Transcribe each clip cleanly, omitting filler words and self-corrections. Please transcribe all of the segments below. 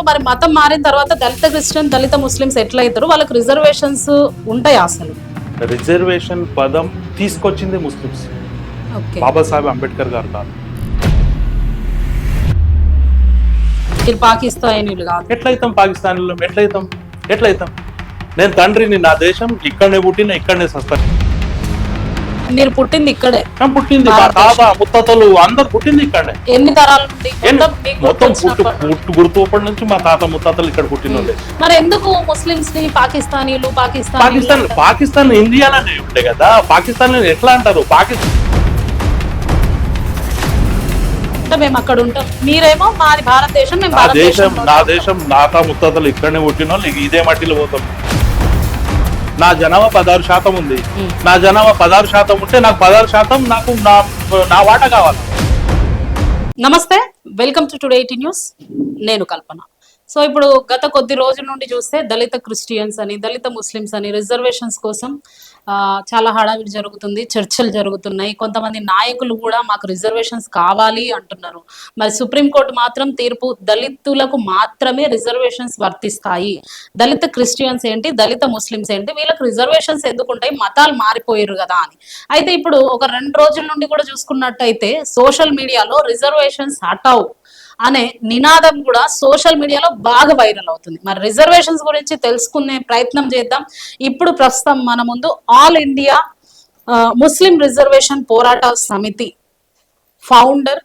మరి మతం మారిన తర్వాత దళిత క్రిస్టియన్ దళిత ముస్లిమ్స్ ఎట్లా అవుతారు, వాళ్ళకి రిజర్వేషన్స్ ఉంటాయి అసలు? రిజర్వేషన్ పదం తీసుకొచ్చింది ముస్లిమ్స్, బాబాసాహెబ్ అంబేద్కర్ గారు కాదు. మీరు పాకిస్తానీలు కాదు. ఎట్లయితాం పాకిస్తానీలో? ఎట్లయితాం? నేను తండ్రిని, నా దేశం ఇక్కడనే పుట్టిన, ఇక్కడనే సస్తాను. మీరు పుట్టింది ఇక్కడే? పుట్టింది మా తాత ముత్తాతలు అందరు పుట్టింది ఇక్కడనే. ఎన్ని తరాల నుండి? మొత్తం గుర్తుపడి నుంచి మా తాత ముత్తాతలు ఇక్కడ పుట్టిన. మరి ఎందుకు ముస్లిమ్స్ ని పాకిస్తానీలు పాకిస్తాన్ ఇండియాలోనే ఉండే కదా. పాకిస్తాన్ ఎట్లా అంటారు? మేము అక్కడ ఉంటాం, మీరేమో మాది భారతదేశం. నా దేశం నాతా ముత్తాతలు ఇక్కడనే పుట్టిన వాళ్ళు ఇదే మట్టిలో పోతాం. నా జనాభా 16% ఉంది. నా జనాభా 16% ఉంటే నాకు 16% నాకు నా వాటా కావాలి. నమస్తే, వెల్కమ్ టు టుడే 18 న్యూస్. నేను కల్పన. సో ఇప్పుడు గత కొద్ది రోజుల నుండి చూస్తే దళిత క్రిస్టియన్స్ అని, దళిత ముస్లిమ్స్ అని రిజర్వేషన్స్ కోసం చాలా హడావిడి జరుగుతుంది, చర్చలు జరుగుతున్నాయి. కొంతమంది నాయకులు కూడా మాకు రిజర్వేషన్స్ కావాలి అంటున్నారు. మరి సుప్రీంకోర్టు మాత్రం తీర్పు దళితులకు మాత్రమే రిజర్వేషన్స్ వర్తిస్తాయి, దళిత క్రిస్టియన్స్ ఏంటి, దళిత ముస్లిమ్స్ ఏంటి, వీళ్ళకి రిజర్వేషన్స్ ఎందుకుంటాయి, మతాలు మారిపోయారు కదా అని. అయితే ఇప్పుడు ఒక 2 రోజుల నుండి కూడా చూసుకున్నట్టయితే సోషల్ మీడియాలో రిజర్వేషన్స్ హటావ్ అనే నినాదం కూడా సోషల్ మీడియాలో బాగా వైరల్ అవుతుంది. మరి రిజర్వేషన్స్ గురించి తెలుసుకునే ప్రయత్నం చేద్దాం. ఇప్పుడు ప్రస్తుతం మన ముందు ఆల్ ఇండియా ముస్లిం రిజర్వేషన్ పోరాట సమితి ఫౌండర్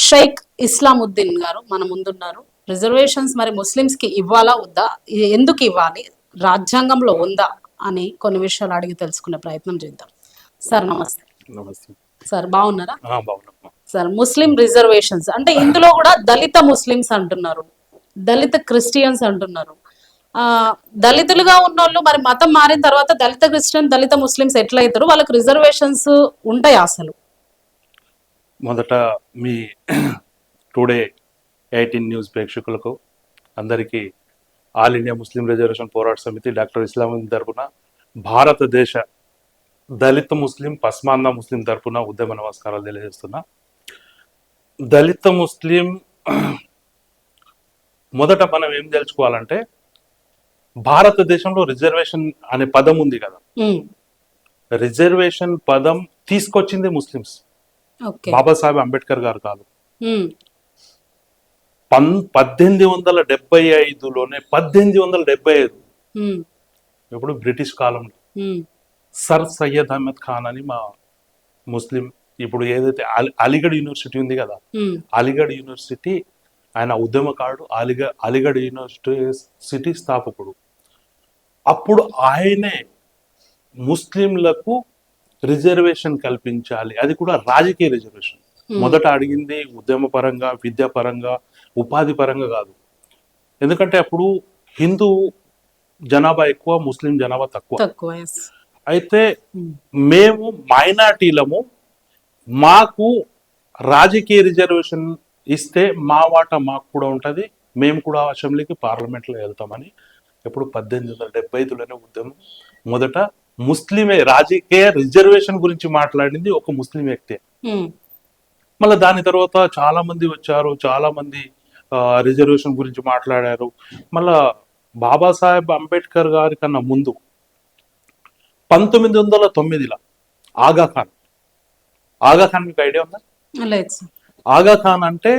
షేక్ ఇస్లాముద్దీన్ గారు మన ముందున్నారు. రిజర్వేషన్స్ మరి ముస్లిమ్స్ కి ఇవ్వాలా వద్దా, ఎందుకు ఇవ్వాలి, రాజ్యాంగంలో ఉందా అని కొన్ని విషయాలు అడిగి తెలుసుకునే ప్రయత్నం చేద్దాం. సార్ నమస్తే. నమస్తే సార్, బాగున్నారా? బాగున్నా సార్, ముస్లిం రిజర్వేషన్స్ అంటే ఇందులో కూడా దళిత ముస్లిమ్స్ అంటున్నారు, దళిత క్రిస్టియన్స్ అంటున్నారు. దళితులుగా ఉన్నోళ్ళు మరి మతం మారిన తర్వాత దళిత క్రిస్టియన్ దళిత ముస్లిమ్స్ ఎట్లా అవుతారు, వాళ్ళకి రిజర్వేషన్స్ ఉంటాయి అసలు? మొదట మీ టుడే 18 న్యూస్ ప్రేక్షకులకు అందరికీ ఆల్ ఇండియా ముస్లిం రిజర్వేషన్ పోరాట సమితి డాక్టర్ ఇస్లాముద్దీన్ తరపున, భారతదేశ దళిత ముస్లిం పస్మాందా ముస్లిం తరపున ఉద్యమ నమస్కారాలు తెలియజేస్తున్నా. దళిత ముస్లిం మొదట మనం ఏం తెలుసుకోవాలంటే, భారతదేశంలో రిజర్వేషన్ అనే పదం ఉంది కదా. రిజర్వేషన్ పదం తీసుకొచ్చింది ముస్లిమ్స్, బాబాసాహెబ్ అంబేద్కర్ గారు కాదు. 1875లోనే 1875 ఇప్పుడు బ్రిటిష్ కాలంలో సర్ సయ్యద్ అహ్మద్ ఖాన్ అని మా ముస్లిం, ఇప్పుడు ఏదైతే అలీగఢ్ యూనివర్సిటీ ఉంది కదా, అలీగఢ్ యూనివర్సిటీ ఆయన ఉద్యమకారుడు, అలీగఢ్ యూనివర్సిటీ స్థాపకుడు. అప్పుడు ఆయనే ముస్లింలకు రిజర్వేషన్ కల్పించాలి, అది కూడా రాజకీయ రిజర్వేషన్. మొదట అడిగింది ఉద్యమ పరంగా, విద్యాపరంగా, ఉపాధి పరంగా కాదు. ఎందుకంటే అప్పుడు హిందూ జనాభా ఎక్కువ, ముస్లిం జనాభా తక్కువ. అయితే మేము మైనార్టీలము, మాకు రాజకీయ రిజర్వేషన్ ఇస్తే మా వాటా మాకు కూడా ఉంటుంది, మేము కూడా అసెంబ్లీకి పార్లమెంట్లో వెళ్తామని ఎప్పుడు 1875లోనే ఉద్యమం. మొదట ముస్లిమే రాజకీయ రిజర్వేషన్ గురించి మాట్లాడింది ఒక ముస్లిం వ్యక్తే. మళ్ళీ దాని తర్వాత చాలా మంది వచ్చారు, చాలా మంది రిజర్వేషన్ గురించి మాట్లాడారు. మళ్ళా బాబాసాహెబ్ అంబేద్కర్ గారి కన్నా ముందు 1909లో ఆగా ఖాన్ మీకు ఐడియా ఉందా? ఆగా ఖాన్ అంటే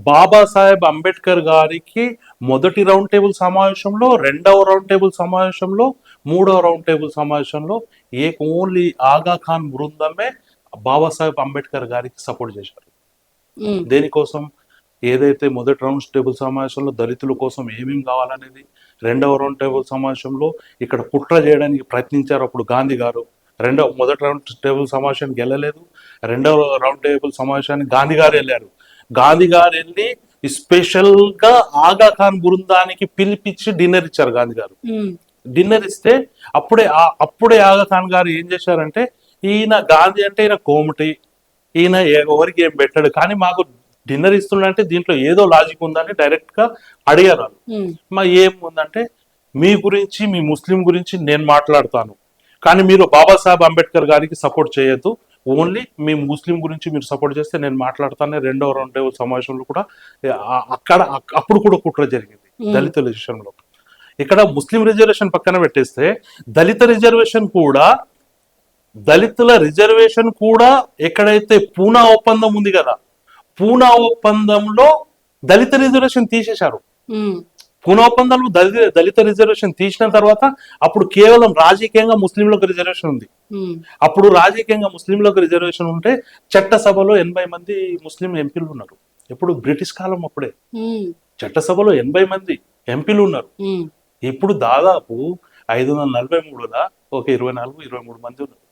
బాబాసాహెబ్ అంబేద్కర్ గారికి మొదటి రౌండ్ టేబుల్ సమావేశంలో, 2వ రౌండ్ టేబుల్ సమావేశంలో, 3వ రౌండ్ టేబుల్ సమావేశంలో ఓన్లీ ఆగా ఖాన్ బృందమే బాబాసాహెబ్ అంబేద్కర్ గారికి సపోర్ట్ చేశారు. దేనికోసం? ఏదైతే మొదటి రౌండ్ టేబుల్ సమావేశంలో దళితుల కోసం ఏమేమి కావాలనేది, 2వ రౌండ్ టేబుల్ సమావేశంలో ఇక్కడ కుట్ర చేయడానికి ప్రయత్నించారు అప్పుడు గాంధీ గారు. మొదటి రౌండ్ టేబుల్ సమావేశానికి వెళ్ళలేదు, 2వ రౌండ్ టేబుల్ సమావేశానికి గాంధీ గారు వెళ్ళారు. గాంధీ గారు వెళ్ళి స్పెషల్ గా ఆగా ఖాన్ బృందానికి పిలిపించి డిన్నర్ ఇచ్చారు గాంధీ గారు. డిన్నర్ ఇస్తే అప్పుడే ఆగా ఖాన్ గారు ఏం చేశారంటే, ఈయన గాంధీ అంటే ఈయన కోమటి, ఈయన ఎవరికి ఏం పెట్టాడు, కానీ మాకు డిన్నర్ ఇస్తుండంటే దీంట్లో ఏదో లాజిక్ ఉందని డైరెక్ట్ గా అడిగారు. మా ఏముందంటే, మీ గురించి, మీ ముస్లిం గురించి నేను మాట్లాడతాను, కానీ మీరు బాబాసాహెబ్ అంబేద్కర్ గారికి సపోర్ట్ చేయొద్దు, ఓన్లీ మీ ముస్లిం గురించి మీరు సపోర్ట్ చేస్తే నేను మాట్లాడతానే రెండో రౌండ్ టేబుల్ సమావేశంలో కూడా అప్పుడు కూడా కుట్ర జరిగింది దళితుల విషయంలో. ఇక్కడ ముస్లిం రిజర్వేషన్ పక్కన పెట్టేస్తే దళితుల రిజర్వేషన్ కూడా ఎక్కడైతే పూనా ఒప్పందం ఉంది కదా, పూనా ఒప్పందంలో దళిత రిజర్వేషన్ తీసేశారు. పూనా ఒప్పందంలో దళిత రిజర్వేషన్ తీసిన తర్వాత అప్పుడు కేవలం రాజకీయంగా ముస్లింలకు రిజర్వేషన్ ఉంది. అప్పుడు రాజకీయంగా ముస్లింలకు రిజర్వేషన్ ఉంటే చట్టసభలో 80 మంది ముస్లిం ఎంపీలు ఉన్నారు. ఎప్పుడు బ్రిటిష్ కాలం అప్పుడే చట్టసభలో 80 మంది ఎంపీలు ఉన్నారు. ఇప్పుడు దాదాపు 543లా ఒక 24-23 మంది ఉన్నారు.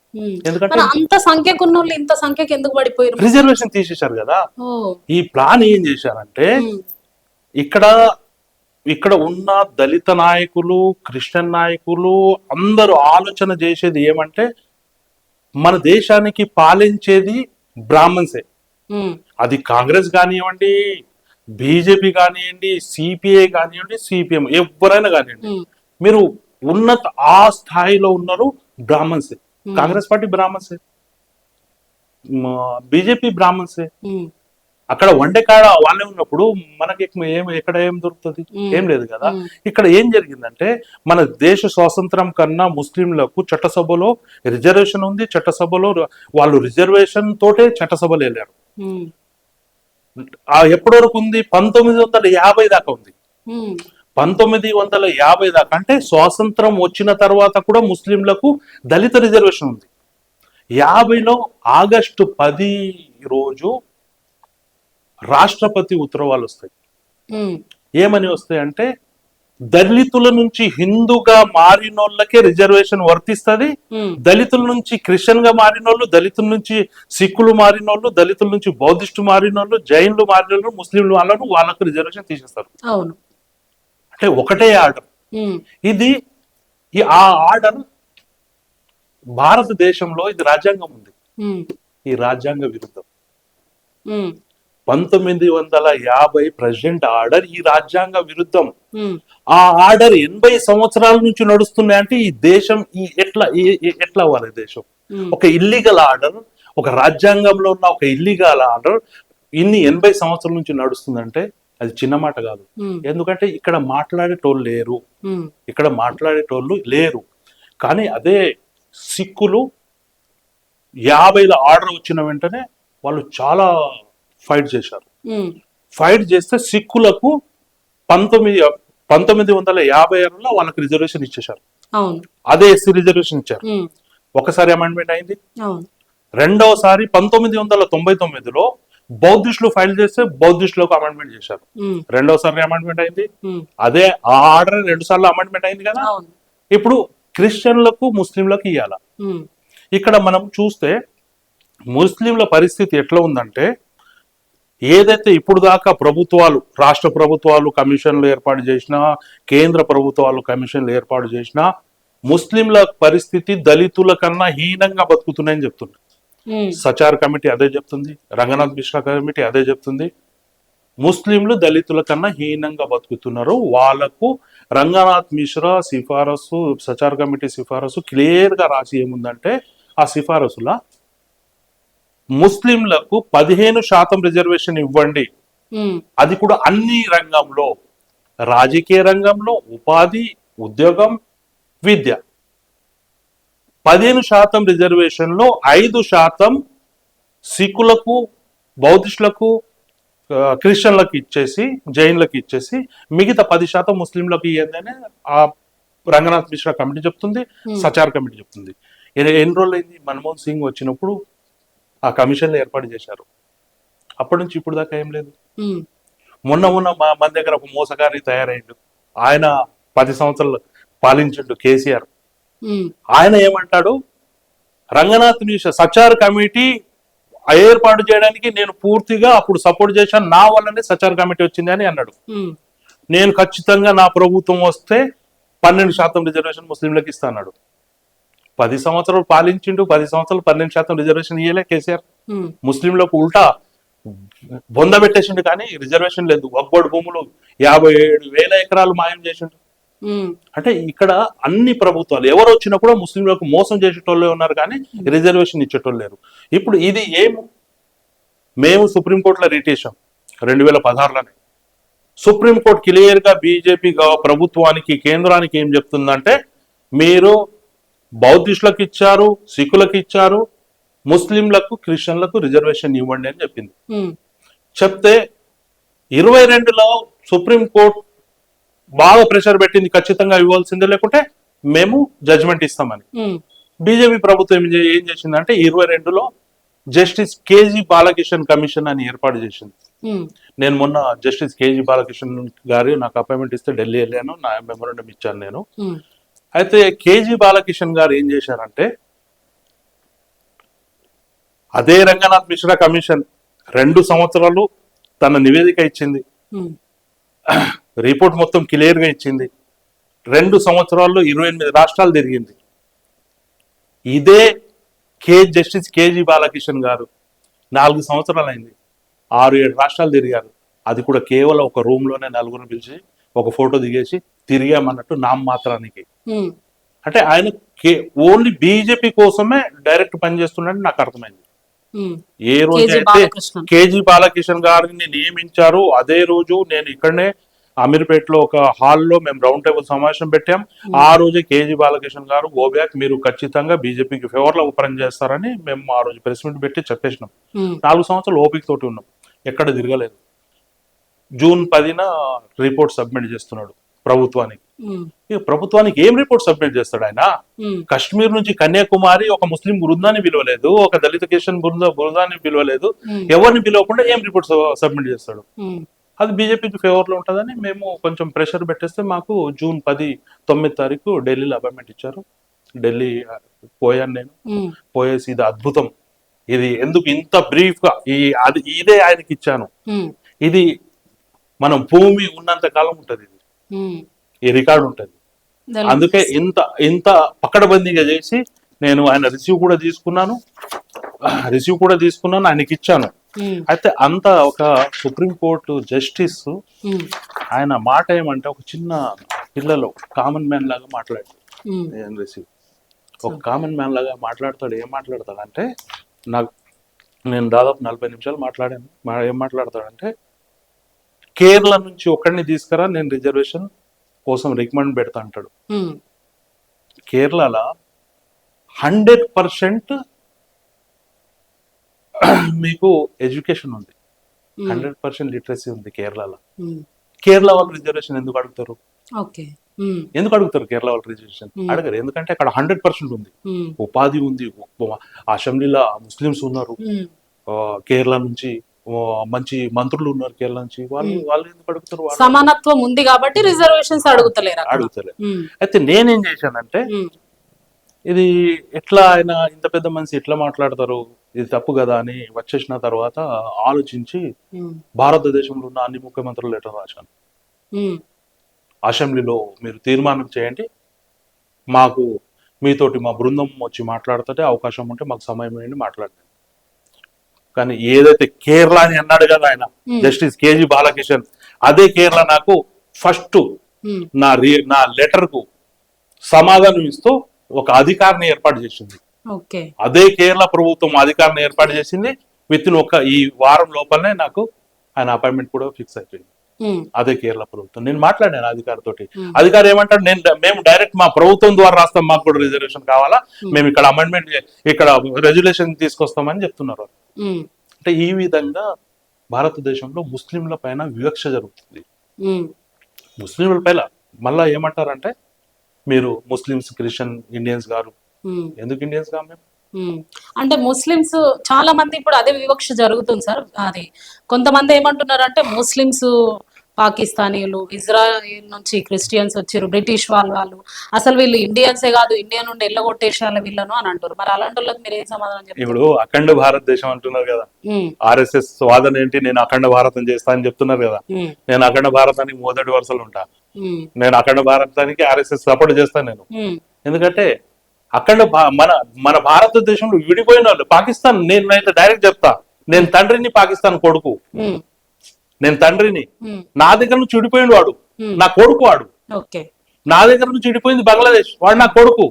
ఎందుకంటే అంత సంఖ్యకు ఉన్న వాళ్ళు ఇంత సంఖ్యకు ఎందుకు పడిపోయారు? రిజర్వేషన్ తీసేశారు కదా. ఈ ప్లాన్ ఏం చేశారంటే ఇక్కడ ఉన్న దళిత నాయకులు, క్రిస్టియన్ నాయకులు అందరూ ఆలోచన చేసేది ఏమంటే మన దేశానికి పాలించేది బ్రాహ్మణ్సే. అది కాంగ్రెస్ కానివ్వండి, బీజేపీ కానివ్వండి, సిపిఐ కానివ్వండి, సిపిఎం ఎవరైనా కానివ్వండి, మీరు ఉన్నత ఆ స్థాయిలో ఉన్నారు బ్రాహ్మణ్సే. కాంగ్రెస్ పార్టీ బ్రాహ్మణ్సే, బీజేపీ బ్రాహ్మణ్సే. అక్కడ వండేకాడ వాళ్ళే ఉన్నప్పుడు మనకి ఎక్కడ ఏం దొరుకుతుంది? ఏం లేదు కదా. ఇక్కడ ఏం జరిగిందంటే మన దేశ స్వాతంత్రం కన్నా ముస్లింలకు చట్టసభలో రిజర్వేషన్ ఉంది. చట్టసభలో వాళ్ళు రిజర్వేషన్ తోటే చట్టసభలో వెళ్ళారు. ఎప్పటి వరకు ఉంది? 1950 దాకా ఉంది. 1950 దాకా అంటే స్వాతంత్రం వచ్చిన తర్వాత కూడా ముస్లింలకు దళిత రిజర్వేషన్ ఉంది. 50లో ఆగస్టు 10 రోజు రాష్ట్రపతి ఉత్తర్వులు వస్తాయి. ఏమని వస్తాయి అంటే దళితుల నుంచి హిందూగా మారినోళ్ళకే రిజర్వేషన్ వర్తిస్తుంది. దళితుల నుంచి క్రిస్టియన్ గా మారినోళ్ళు, దళితుల నుంచి సిక్కులు మారినోళ్ళు, దళితుల నుంచి బౌద్ధిస్టు మారినోళ్ళు, జైన్లు మారినోళ్ళు, ముస్లింలు వాళ్ళకు రిజర్వేషన్ తీసేస్తారు. అంటే ఒకటే ఆర్డర్. ఆ ఆర్డర్ భారతదేశంలో ఇది రాజ్యాంగం ఉంది. ఈ రాజ్యాంగ విరుద్ధం. 1950 ప్రెసిడెంట్ ఆర్డర్ ఈ రాజ్యాంగ విరుద్ధం. ఆ ఆర్డర్ 80 సంవత్సరాల నుంచి నడుస్తున్నాయంటే ఈ దేశం ఎట్లా అవ్వాలి? దేశం ఒక ఇల్లీగల్ ఆర్డర్, ఒక రాజ్యాంగంలో ఉన్న ఒక ఇల్లీగల్ ఆర్డర్ 80 సంవత్సరాల నుంచి నడుస్తుందంటే అది చిన్న మాట కాదు. ఎందుకంటే ఇక్కడ మాట్లాడేటోళ్ళు లేరు. కానీ అదే సిక్కులు 50లో ఆర్డర్ వచ్చిన వెంటనే వాళ్ళు చాలా ఫైట్ చేశారు. ఫైట్ చేస్తే సిక్కులకు 1956లో వాళ్ళకి రిజర్వేషన్ ఇచ్చేశారు. అదే ఎస్సీ రిజర్వేషన్ ఇచ్చారు. ఒకసారి అమెండ్మెంట్ అయింది. రెండవసారి 1999లో బౌద్ధిస్టులు ఫైల్ చేస్తే బౌద్ధిస్టులకు అమెండ్మెంట్ చేశారు. రెండవసారి అమెండ్మెంట్ అయింది. అదే ఆ ఆర్డర్ 2 సార్లు అమెండ్మెంట్ అయింది కదా. ఇప్పుడు క్రిస్టియన్లకు, ముస్లింలకు ఇవ్వాల. ఇక్కడ మనం చూస్తే ముస్లింల పరిస్థితి ఎట్లా ఉందంటే ఏదైతే ఇప్పుడు దాకా ప్రభుత్వాలు, రాష్ట్ర ప్రభుత్వాలు కమిషన్లు ఏర్పాటు చేసినా, కేంద్ర ప్రభుత్వాలు కమిషన్లు ఏర్పాటు చేసినా ముస్లింల పరిస్థితి దళితుల కన్నా హీనంగా బతుకుతున్నాయని చెప్తుంది. సచార్ కమిటీ అదే చెప్తుంది, రంగనాథ్ మిశ్రా కమిటీ అదే చెప్తుంది. ముస్లింలు దళితుల కన్నా హీనంగా బతుకుతున్నారు. వాళ్లకు రంగనాథ్ మిశ్రా సిఫారసు, సచార్ కమిటీ సిఫారసు క్లియర్ గా రాసి ఏముందంటే ఆ సిఫారసుల ముస్లింలకు 15% రిజర్వేషన్ ఇవ్వండి. అది కూడా అన్ని రంగంలో, రాజకీయ రంగంలో, ఉపాధి, ఉద్యోగం, విద్య. 15% రిజర్వేషన్ లో 5% సిక్కులకు, బౌద్ధిస్టులకు, క్రిస్టియన్లకు ఇచ్చేసి, జైన్లకు ఇచ్చేసి మిగతా 10% ముస్లింలకు ఇవ్వండి ఆ రంగనాథ్ మిశ్రా కమిటీ చెప్తుంది, సచార్ కమిటీ చెప్తుంది. ఎన్ని రోజులు అయింది? మన్మోహన్ సింగ్ వచ్చినప్పుడు ఆ కమిషన్లు ఏర్పాటు చేశారు. అప్పటి నుంచి ఇప్పుడు దాకా ఏం లేదు. మొన్న మన దగ్గర ఒక మోసగారి తయారైండు. ఆయన 10 సంవత్సరాలు పాలించిండు కేసీఆర్. ఆయన ఏమంటాడు, రంగనాథ్ మిశ్రా సచార్ కమిటీ ఏర్పాటు చేయడానికి నేను పూర్తిగా అప్పుడు సపోర్ట్ చేశాను, నా వల్లనే సచార్ కమిటీ వచ్చింది అని అన్నాడు. నేను ఖచ్చితంగా నా ప్రభుత్వం వస్తే 12% రిజర్వేషన్ ముస్లింలకు ఇస్తా అన్నాడు. 10 సంవత్సరాలు పాలించిండు, 10 సంవత్సరాలు 12% రిజర్వేషన్ ఇయ్యలే కేసీఆర్. ముస్లింలకు ఉల్టా బొంద పెట్టేసిండు, కానీ రిజర్వేషన్ లేదు. ఒక్కడు భూములు 57,000 ఎకరాలు మాయం చేసిండు. అంటే ఇక్కడ అన్ని ప్రభుత్వాలు ఎవరు వచ్చినా కూడా ముస్లింలకు మోసం చేసేటోళ్ళే ఉన్నారు, కానీ రిజర్వేషన్ ఇచ్చేటోళ్ళు లేరు. ఇప్పుడు ఇది మేము సుప్రీంకోర్టులో రిట్ చేసాం 2016లోనే. సుప్రీంకోర్టు క్లియర్ గా బీజేపీ ప్రభుత్వానికి కేంద్రానికి ఏం చెప్తుందంటే, మీరు బౌద్ధిస్టులకు ఇచ్చారు, సిక్కులకు ఇచ్చారు, ముస్లింలకు క్రిస్టియన్లకు రిజర్వేషన్ ఇవ్వండి అని చెప్పింది. చెప్తే 22లో సుప్రీంకోర్టు బాగా ప్రెషర్ పెట్టింది, ఖచ్చితంగా ఇవ్వాల్సిందే లేకుంటే మేము జడ్జిమెంట్ ఇస్తామని. బీజేపీ ప్రభుత్వం ఏం చేసిందంటే 22లో జస్టిస్ కేజీ బాలకిషన్ కమిషన్ అని ఏర్పాటు చేసింది. నేను మొన్న జస్టిస్ కేజీ బాలకిషన్ గారు నాకు అపాయింట్మెంట్ ఇస్తే ఢిల్లీ వెళ్ళాను, నా మెమోరాండం ఇచ్చాను నేను. అయితే కేజీ బాలకిషన్ గారు ఏం చేశారంటే, అదే రంగనాథ్ మిశ్రా కమిషన్ 2 సంవత్సరాలు తన నివేదిక ఇచ్చింది, రిపోర్ట్ మొత్తం క్లియర్ గా ఇచ్చింది. 2 సంవత్సరాల్లో 28 రాష్ట్రాలు తిరిగింది. ఇదే జస్టిస్ కేజీ బాలకిషన్ గారు 4 సంవత్సరాలు అయింది, 6-7 రాష్ట్రాలు తిరిగారు. అది కూడా కేవలం ఒక రూమ్ లోనే 4 పిలిచి ఒక ఫోటో దిగేసి తిరిగామన్నట్టు నామమాత్రానికి. అంటే ఆయన ఓన్లీ బీజేపీ కోసమే డైరెక్ట్ పనిచేస్తున్నాడని నాకు అర్థమైంది. ఏ రోజు అయితే కేజీ బాలకిషన్ గారిని నియమించారు, అదే రోజు నేను ఇక్కడనే అమీర్పేటలో ఒక హాల్లో మేము రౌండ్ టేబుల్ సమావేశం పెట్టాం. ఆ రోజే కేజీ బాలకిషన్ గారు గో బ్యాక్, మీరు ఖచ్చితంగా బీజేపీకి ఫేవర్ లో పని చేస్తారని మేము ఆ రోజు ప్రెస్ మీట్ పెట్టి చెప్పేసినాం. 4 సంవత్సరాలు ఓపిక తోటి ఉన్నాం, ఎక్కడ తిరగలేదు. జూన్ 10న రిపోర్ట్ సబ్మిట్ చేస్తున్నాడు ప్రభుత్వానికి. ఇక ప్రభుత్వానికి ఏం రిపోర్ట్ సబ్మిట్ చేస్తాడు ఆయన? కశ్మీర్ నుంచి కన్యాకుమారి ఒక ముస్లిం బృందాన్ని పిలవలేదు, ఒక దళిత కిషన్ బృందాన్ని పిలవలేదు, ఎవరిని పిలవకుండా ఏం రిపోర్ట్ సబ్మిట్ చేస్తాడు? అది బీజేపీకి ఫేవర్ లో ఉంటుందని మేము కొంచెం ప్రెషర్ పెట్టేస్తే మాకు జూన్ 9 తారీఖు ఢిల్లీలో అపాయింట్మెంట్ ఇచ్చారు. ఢిల్లీ పోయాను నేను. పోయేసి ఇది అద్భుతం, ఇది ఎందుకు ఇంత బ్రీఫ్ గా ఇదే ఆయనకి ఇచ్చాను. ఇది మనం భూమి ఉన్నంత కాలం ఉంటది, ఇది ఈ రికార్డు ఉంటది. అందుకే ఇంత పకడ్బందీగా చేసి నేను ఆయన రిసీవ్ కూడా తీసుకున్నాను, ఆయనకి ఇచ్చాను. అయితే అంత ఒక సుప్రీంకోర్టు జస్టిస్ ఆయన మాట ఏమంటే, ఒక చిన్న పిల్లలు కామన్ మ్యాన్ లాగా మాట్లాడాడు. రిసీవ్ ఒక కామన్ మ్యాన్ లాగా మాట్లాడతాడు. ఏం మాట్లాడతాడు అంటే, నేను దాదాపు 40 నిమిషాలు మాట్లాడాను. ఏం మాట్లాడతాడంటే, కేరళ నుంచి ఒకరిని తీసుకురా, నేను రిజర్వేషన్ కోసం రికమెండ్ పెడతా అంటాడు. కేరళలో 100% మీకు ఎడ్యుకేషన్ ఉంది, 100% లిటరసీ ఉంది కేరళలో. కేరళ వాళ్ళు రిజర్వేషన్ ఎందుకు అడుగుతారు? కేరళ వాళ్ళు రిజర్వేషన్ అడగరు, ఎందుకంటే అక్కడ 100% ఉంది, ఉపాధి ఉంది, అసెంబ్లీలో ముస్లిమ్స్ ఉన్నారు, కేరళ నుంచి మంచి మంత్రులు ఉన్నారు కేరళ నుంచి, వాళ్ళు ఎందుకు అడుగుతారు? సమానత్వం ఉంది కాబట్టి రిజర్వేషన్స్ అడుగుతలేరు. అయితే నేనేం చేశానంటే, ఇది ఎట్లా ఆయన ఇంత పెద్ద మనిషి ఎట్లా మాట్లాడతారు, ఇది తప్పు కదా అని వచ్చేసిన తర్వాత ఆలోచించి భారతదేశంలో ఉన్న అన్ని ముఖ్యమంత్రులు లెటర్ రాశాను. అసెంబ్లీలో మీరు తీర్మానం చేయండి, మీతోటి మా బృందం వచ్చి మాట్లాడుతుంటే అవకాశం ఉంటే మాకు సమయం ఏంటి మాట్లాడండి. కానీ ఏదైతే కేరళ అని అన్నాడు కదా ఆయన జస్టిస్ కేజీ బాలకిషన్, అదే కేరళ నాకు ఫస్ట్ నా లెటర్ కు సమాధానం ఇస్తూ ఒక అధికారిని ఏర్పాటు చేసింది. అదే కేరళ ప్రభుత్వం అధికారిని ఏర్పాటు చేసింది. విత్ ఇన్ ఈ వారం లోపలనే నాకు ఆయన అపాయింట్మెంట్ కూడా ఫిక్స్ అయిపోయింది. అదే కేరళ ప్రభుత్వం. నేను మాట్లాడాను అధికారితోటి. అధికారి ఏమంటాడు, మేము డైరెక్ట్ మా ప్రభుత్వం ద్వారా రాస్తాం, మాకు కూడా రిజర్వేషన్ కావాలా, మేము ఇక్కడ అమెండ్మెంట్ ఇక్కడ రెజ్యులేషన్ తీసుకొస్తామని చెప్తున్నారు. అంటే ఈ విధంగా భారతదేశంలో ముస్లింల పైన వివక్ష జరుగుతుంది. ముస్లింల పైన మళ్ళా ఏమంటారంటే, మీరు ముస్లిమ్స్, క్రిస్టియన్, ఇండియన్స్ గారు. ఎందుకు ఇండియన్స్ గా మేము? అంటే ముస్లిమ్స్ చాలా మంది ఇప్పుడు అదే వివక్ష జరుగుతుంది సార్. అది కొంతమంది ఏమంటున్నారు అంటే, ముస్లిమ్స్ పాకిస్తానీలు, ఇజ్రాయిల్ నుంచి క్రిస్టియన్స్ వచ్చారు, బ్రిటిష్ వాళ్ళు అసలు వీళ్ళు ఇండియన్సే కాదు, ఇండియా నుండి ఎల్లగొట్టేసాల వీళ్ళను అని అంటారు. మరి అలాంటి వాళ్ళకి మీరు ఏం సమాధానం చెప్తారు? ఇప్పుడు అఖండ భారతదేశం అంటున్నారు కదా, ఆర్ఎస్ఎస్ వాదన ఏంటి, నేను అఖండ భారతం చేస్తా అని చెప్తున్నారు కదా. నేను అఖండ భారతానికి మొదటి వరుసలో ఉంటా. నేను అఖండ భారతానికి ఆర్ఎస్ఎస్ సపోర్ట్ చేస్తాను నేను. ఎందుకంటే అఖండ మన భారతదేశంలో విడిపోయిన వాళ్ళు పాకిస్తాన్, నేనైతే డైరెక్ట్ చెప్తా, నేను తండ్రిని పాకిస్తాన్ కొడుకు, నేను తండ్రిని, నా దగ్గర నుంచి విడిపోయిన వాడు నా కొడుకు వాడు. నా దగ్గర నుంచి విడిపోయింది బంగ్లాదేశ్. వాడు నా కొడుకు,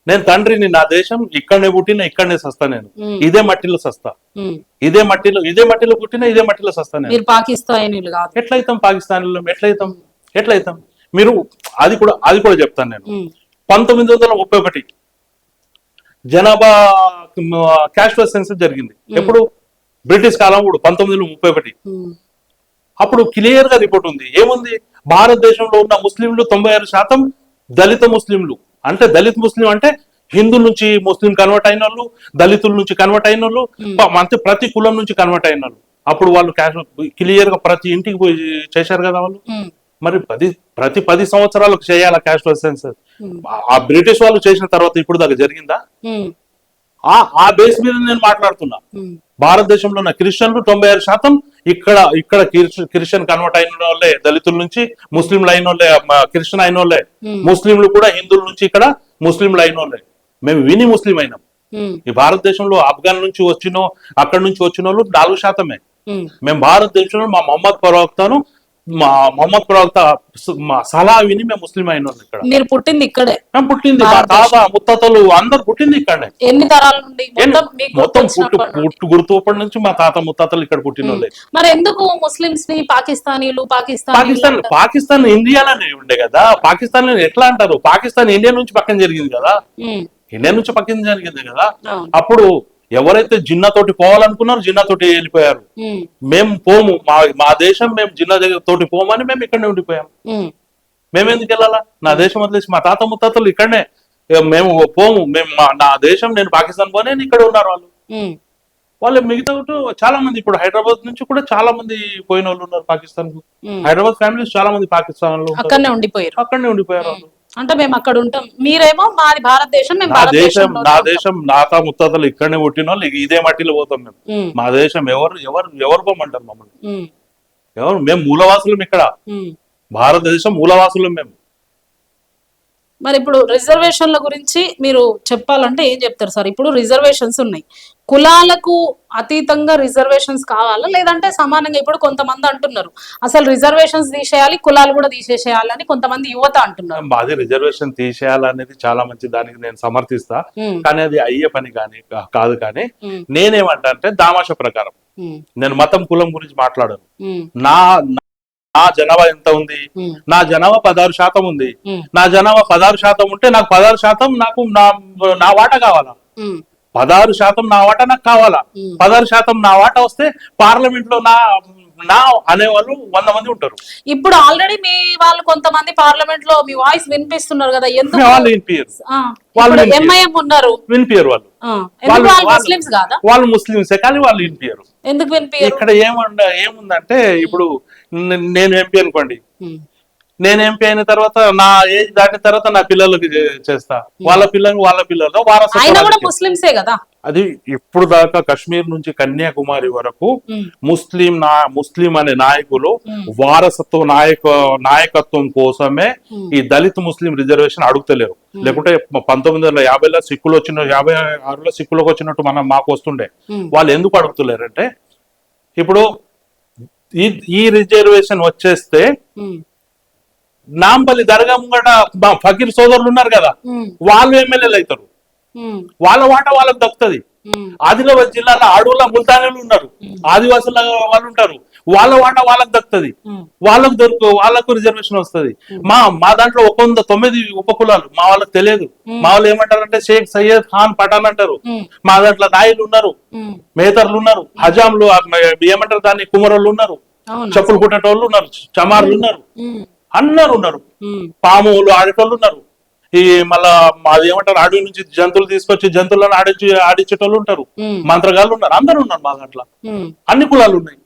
నేను తండ్రిని. నా దేశం ఇక్కడనే పుట్టిన, ఇక్కడనే సస్తా. నేను ఇదే మట్టిలో సస్తా, ఇదే మట్టిలో పుట్టిన, ఇదే మట్టిలో సస్తా. నేను పాకిస్తానీలు కాదు. ఎట్లయితాం పాకిస్తానీలో? ఎట్లయితాం మీరు? అది కూడా చెప్తాను నేను. 1931 జనాభా క్యాష్లెస్ సెన్సస్ జరిగింది. ఎప్పుడు? బ్రిటిష్ కాలం కూడా 1931. అప్పుడు క్లియర్ గా రిపోర్ట్ ఉంది. ఏముంది? భారతదేశంలో ఉన్న ముస్లింలు 96% దళిత ముస్లింలు. అంటే దళిత ముస్లిం అంటే హిందూ నుంచి ముస్లిం కన్వర్ట్ అయిన వాళ్ళు, దళితుల నుంచి కన్వర్ట్ అయిన వాళ్ళు, అంటే ప్రతి కులం నుంచి కన్వర్ట్ అయిన వాళ్ళు. అప్పుడు వాళ్ళు క్లియర్ గా ప్రతి ఇంటికి పోయి చేశారు కదా వాళ్ళు. మరి ప్రతి 10 సంవత్సరాలకు చేయాల క్యాష్లెస్ సెన్సస్. ఆ బ్రిటిష్ వాళ్ళు చేసిన తర్వాత ఇప్పుడు దాకా జరిగిందా? ఆ బేస్ మీద నేను మాట్లాడుతున్నా. భారతదేశంలో ఉన్న క్రిస్టియన్లు 96% ఇక్కడ క్రిస్టియన్ కన్వర్ట్ అయిన వాళ్ళే, దళితుల నుంచి ముస్లింలు అయిన వాళ్ళే, క్రిస్టియన్ అయిన వాళ్ళే. ముస్లింలు కూడా హిందువుల నుంచి ఇక్కడ ముస్లింలు అయిన వాళ్ళే. మేము విని ముస్లిం అయినాం. ఈ భారతదేశంలో ఆఫ్ఘన్ నుంచి అక్కడి నుంచి వచ్చిన వాళ్ళు 4%. మేము భారతదేశంలో మా మొహమ్మద్ ప్రవక్త సలహా విని మేము ముస్లిం అయిన వాళ్ళు. ఇక్కడ మీరు పుట్టింది ఇక్కడే? మేము పుట్టింది, మా తాత ముత్తాతలు అందరు పుట్టింది ఇక్కడే. ఎన్ని తరాల నుండి? మొత్తం గుర్తుపడి నుంచి మా తాత ముత్తాతలు ఇక్కడ పుట్టిన వాళ్ళే. మరి ఎందుకు ముస్లింస్ ని పాకిస్తానీలు పాకిస్తాన్ ఇండియాలోనే ఉండే కదా. పాకిస్తాన్ ఎట్లా అంటారు? పాకిస్తాన్ ఇండియా నుంచి పక్కన జరిగింది కదా. ఇండియా నుంచి పక్కన జరిగింది కదా. అప్పుడు ఎవరైతే జిన్నా తోటి పోవాలనుకున్నారో జిన్నా తోటి వెళ్ళిపోయారు. మేము పోము, మా దేశం మేము జిన్నా దగ్గర తోటి పోమని మేము ఇక్కడనే ఉండిపోయాం. మేమెందుకు వెళ్ళాలా? నా దేశం వదిలేసి మా తాత ముత్తాతలు ఇక్కడనే, మేము పోము. నా దేశం, నేను పాకిస్తాన్ పోనే ఇక్కడ ఉన్నారు వాళ్ళు. మిగతా చాలా మంది ఇప్పుడు హైదరాబాద్ నుంచి కూడా చాలా మంది పోయిన వాళ్ళు ఉన్నారు పాకిస్తాన్ కు. హైదరాబాద్ ఫ్యామిలీస్ చాలా మంది పాకిస్తాన్ లో అక్కడనే ఉండిపోయారు వాళ్ళు. అంటే మేము అక్కడ ఉంటాం, మీరేమో మాది భారతదేశం. నా దేశం నాతా ముత్తాతలు ఇక్కడనే పుట్టిన వాళ్ళు, ఇదే మట్టిలో పోతాం మేము. మా దేశం ఎవరు పోమంటారు మమ్మల్ని? మేము మూలవాసులం ఇక్కడ. భారతదేశం మూలవాసులం మేము. మరి ఇప్పుడు రిజర్వేషన్ల గురించి మీరు చెప్పాలంటే ఏం చెప్తారు సార్? ఇప్పుడు రిజర్వేషన్స్ ఉన్నాయి, కులాలకు అతీతంగా రిజర్వేషన్స్ కావాలా, లేదంటే సమానంగా? ఇప్పుడు కొంతమంది అంటున్నారు అసలు రిజర్వేషన్స్ తీసేయాలి, కులాలు కూడా తీసేసేయాలని కొంతమంది యువత అంటున్నారు. మాది రిజర్వేషన్ తీసేయాలనేది చాలా మంచి, దానికి నేను సమర్థిస్తా. కానీ అది అయ్యే పని కాదు. కానీ నేనేమంటా అంటే దామాష ప్రకారం, నేను మతం కులం గురించి మాట్లాడను. నా జనాభా ఎంత ఉంది? నా జనాభా 16% ఉంది. నా జనాభా 16% ఉంటే నాకు 16% నా వాటా కావాలా? 16% నా వాటా నాకు కావాలా? 16% నా వాటా వస్తే పార్లమెంట్ లో నా అనేవాళ్ళు 100 మంది ఉంటారు. ఇప్పుడు ఆల్రెడీ మీ వాళ్ళు కొంతమంది పార్లమెంట్ లో మీ వాయిస్ వినిపిస్తున్నారు కదా, ఎందుకు? వాళ్ళు వినిపించారు. ఎంఐఎం ఉన్నారు, వినిపించారు. వాళ్ళు ముస్లింసే కానీ వాళ్ళు వినిపించారు. ఎందుకు వినిపించారు? ఇక్కడ ఏముందంటే, ఇప్పుడు నేను ఎంపీ అనుకోండి, నేను ఎంపీ అయిన తర్వాత నా ఏజ్ దాటిన తర్వాత నా పిల్లలకి చేస్తా, వాళ్ళ పిల్లలు వారసత్వం ముస్లింసే కదా. అది ఇప్పుడు దాకా కాశ్మీర్ నుంచి కన్యాకుమారి వరకు ముస్లిం అనే నాయకులు వారసత్వ నాయకత్వం కోసమే ఈ దళిత్ ముస్లిం రిజర్వేషన్ అడుగుతలేరు. లేకుంటే 1950లో సిక్కులు 56లో సిక్కులకు వచ్చినట్టు మాకు వస్తుండే. వాళ్ళు ఎందుకు అడుగుతలేరంటే, ఇప్పుడు ఈ రిజర్వేషన్ వచ్చేస్తే నాంపల్లి దర్గా ముంగట ఫకీర్ సోదరులు ఉన్నారు కదా, వాళ్ళు ఎమ్మెల్యేలు అవుతారు. వాళ్ళ వాటా వాళ్ళకి దక్కుతుంది. ఆదిలాబాద్ జిల్లాలో అడవుల ముల్తానీలు ఉన్నారు, ఆదివాసుల వాళ్ళు ఉంటారు, వాళ్ళ వాటా వాళ్ళకి దక్కుతుంది. వాళ్ళకు రిజర్వేషన్ వస్తుంది. మా దాంట్లో 109 ఉపకులాలు. మా వాళ్ళకి తెలియదు. మా వాళ్ళు ఏమంటారంటే షేక్ సయ్యద్ ఖాన్ పఠాన్ అంటారు. మా దాంట్లో నాయులు ఉన్నారు, మేతర్లు ఉన్నారు, హజాంలు ఏమంటారు దాన్ని, కుమరోళ్ళు ఉన్నారు, చెప్పులు కుట్టేటోళ్ళు ఉన్నారు, చమార్లు ఉన్నారు, అందరు ఉన్నారు, పాములు ఆడేటోళ్ళు ఉన్నారు. ఈ మళ్ళా అది ఏమంటారు, అడవి నుంచి జంతువులు తీసుకొచ్చి జంతువులను ఆడించేటోళ్ళు ఉంటారు, మంత్రగాళ్ళు ఉన్నారు, అందరు ఉన్నారు మా దాంట్లో. అన్ని కులాలు ఉన్నాయి.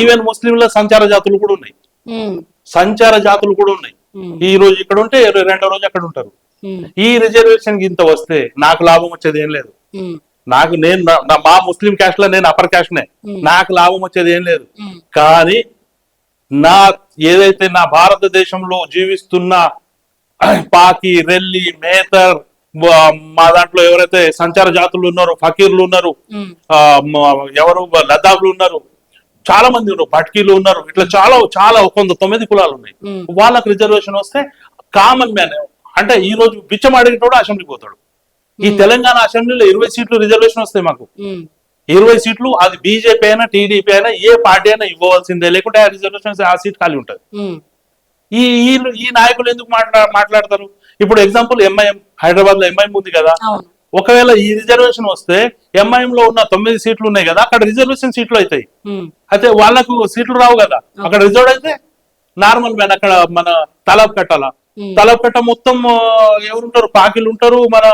ఈవెన్ ముస్లింల సంచార జాతులు కూడా ఉన్నాయి. ఈ రోజు ఇక్కడ ఉంటే రెండో రోజు అక్కడ ఉంటారు. ఈ రిజర్వేషన్ ఇంత వస్తే నాకు లాభం వచ్చేది ఏం లేదు. మా ముస్లిం క్యాస్ట్ లో నేను అప్పర్ క్యాస్ట్ నే, నాకు లాభం వచ్చేది ఏం లేదు. కానీ ఏదైతే నా భారతదేశంలో జీవిస్తున్న పాకి, రెల్లి, మేతర్, మా దాంట్లో ఎవరైతే సంచార జాతులు ఉన్నారో, ఫకీర్లు ఉన్నారు, ఎవరు లద్దాఖ్లు ఉన్నారు, చాలా మంది ఉన్నారు, పట్కీలు ఉన్నారు, ఇట్లా చాలా చాలా కొంత 9 కులాలు ఉన్నాయి. వాళ్ళకి రిజర్వేషన్ వస్తే కామన్ మ్యాన్ అంటే ఈ రోజు బిచ్చం అడిగినోడు అసెంబ్లీకి పోతాడు. ఈ తెలంగాణ అసెంబ్లీలో 20 సీట్లు రిజర్వేషన్ వస్తాయి మాకు. 20 సీట్లు, అది బీజేపీ అయినా టీడీపీ అయినా ఏ పార్టీ అయినా ఇవ్వవలసిందే, లేకుంటే ఆ రిజర్వేషన్ ఆ సీట్ ఖాళీ ఉంటుంది. ఈ ఈ నాయకులు ఎందుకు మాట్లాడతారు? ఇప్పుడు ఎగ్జాంపుల్ ఎంఐఎం, హైదరాబాద్ లో ఎంఐఎం ఉంది కదా, ఒకవేళ ఈ రిజర్వేషన్ వస్తే ఎంఐఎం లో ఉన్న 9 సీట్లు ఉన్నాయి కదా, అక్కడ రిజర్వేషన్ సీట్లు అవుతాయి. అయితే వాళ్ళకు సీట్లు రావు కదా, అక్కడ రిజర్వ్ అయితే నార్మల్ మ్యాన్ అక్కడ మన తలాబ్ కట్టాల, తలాబ్ కట్ట మొత్తం ఎవరుంటారు? పాకిలు ఉంటారు, మన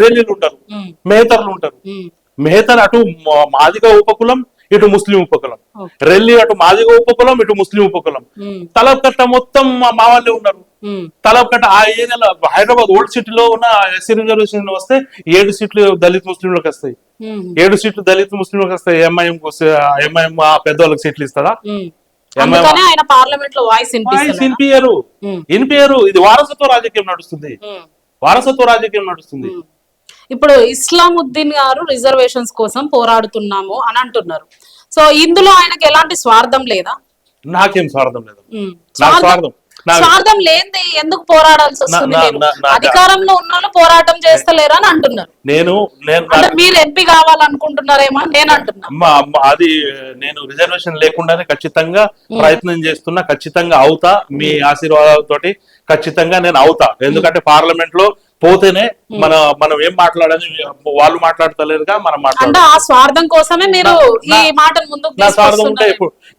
రెల్లీలు ఉంటారు, మెహతర్లు ఉంటారు. మెహతర్ అటు మాదిగ ఉపకులం, ఇటు ముస్లిం ఉపకులం. రెల్లి అటు మాదిగ ఉపకులం, ఇటు ముస్లిం ఉపకులం. తలాబ్ కట్ట మొత్తం మా వాళ్ళే ఉన్నారు. తలాబ్ కట్ట ఆ ఏరియాలో హైదరాబాద్ ఓల్డ్ సిటీలో ఉన్న ఎస్సీ రిజర్వేషన్ వస్తే 7 సీట్లు దళిత్ ముస్లింలకు వస్తాయి. 7 సీట్లు దళిత్ ముస్లింలకు వస్తాయి. ఎంఐఎం ఆ పెద్దవాళ్ళకి సీట్లు ఇస్తారా? వినిపించారు. ఇది వారసత్వ రాజకీయం నడుస్తుంది, వారసత్వ రాజకీయం నడుస్తుంది. ఇప్పుడు ఇస్లాముద్దీన్ గారు రిజర్వేషన్స్ కోసం పోరాడుతున్నాము అని అంటున్నారు. సో ఇందులో ఆయనకి ఎలాంటి స్వార్థం లేదా? నాకేం స్వార్థం లేదు. స్వార్థం లేని ఎందుకు పోరాడాల్సి వస్తుంది? అధికారంలో ఉన్న వాళ్ళు పోరాటం చేస్తలేరు అని అంటున్నారు. మీరు ఎంపీ కావాలనుకుంటున్నారేమో నేను అంటున్నా. అది నేను రిజర్వేషన్ లేకుండానే ఖచ్చితంగా ప్రయత్నం చేస్తున్నా, ఖచ్చితంగా అవుతా. మీ ఆశీర్వాదాలతో ఖచ్చితంగా నేను అవుతా. ఎందుకంటే పార్లమెంట్ లో పోతేనే మనం ఏం మాట్లాడాలి, వాళ్ళు మాట్లాడతలేరుగా, మనం మాట్లాడాలి. ఆ స్వార్థం కోసమే మీరు ఈ మాటను ముందుకు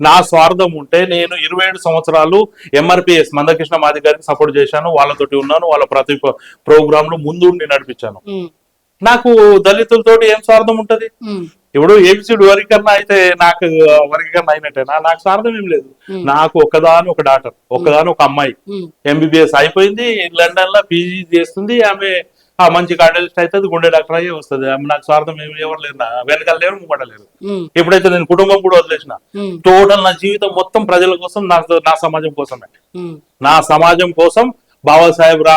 నా స్వార్థం ఉంటే నేను 27 సంవత్సరాలు ఎంఆర్పిఎస్ మందకృష్ణ మాది గారికి సపోర్ట్ చేశాను, వాళ్ళతోటి ఉన్నాను, వాళ్ళ ప్రతి ప్రోగ్రామ్ లో ముందు నడిపించాను. నాకు దళితులతోటి ఏం స్వార్థం ఉంటది? ఇప్పుడు ఏబిసిడి వర్గీకరణ అయితే నాకు వర్గీకరణ అయినట్టేనా? నాకు స్వార్థం ఏం లేదు. నాకు ఒకదాని ఒక డాక్టర్, ఒకదాని ఒక అమ్మాయి ఎంబీబీఎస్ అయిపోయింది, లండన్ లో పీజీ చేస్తుంది. ఆమె మంచి కార్డియాలజిస్ట్ అవుతుంది, గుండె డాక్టర్ అయ్యే వస్తుంది. నాకు స్వార్థం ఎవరు లేరు, వెనకాల లేరు, ముంగడలేరు. ఎప్పుడైతే నేను కుటుంబం కూడా వదిలేసిన, టోటల్ నా జీవితం మొత్తం ప్రజల కోసం, నా సమాజం కోసమే. నా సమాజం కోసం బాబాసాహెబ్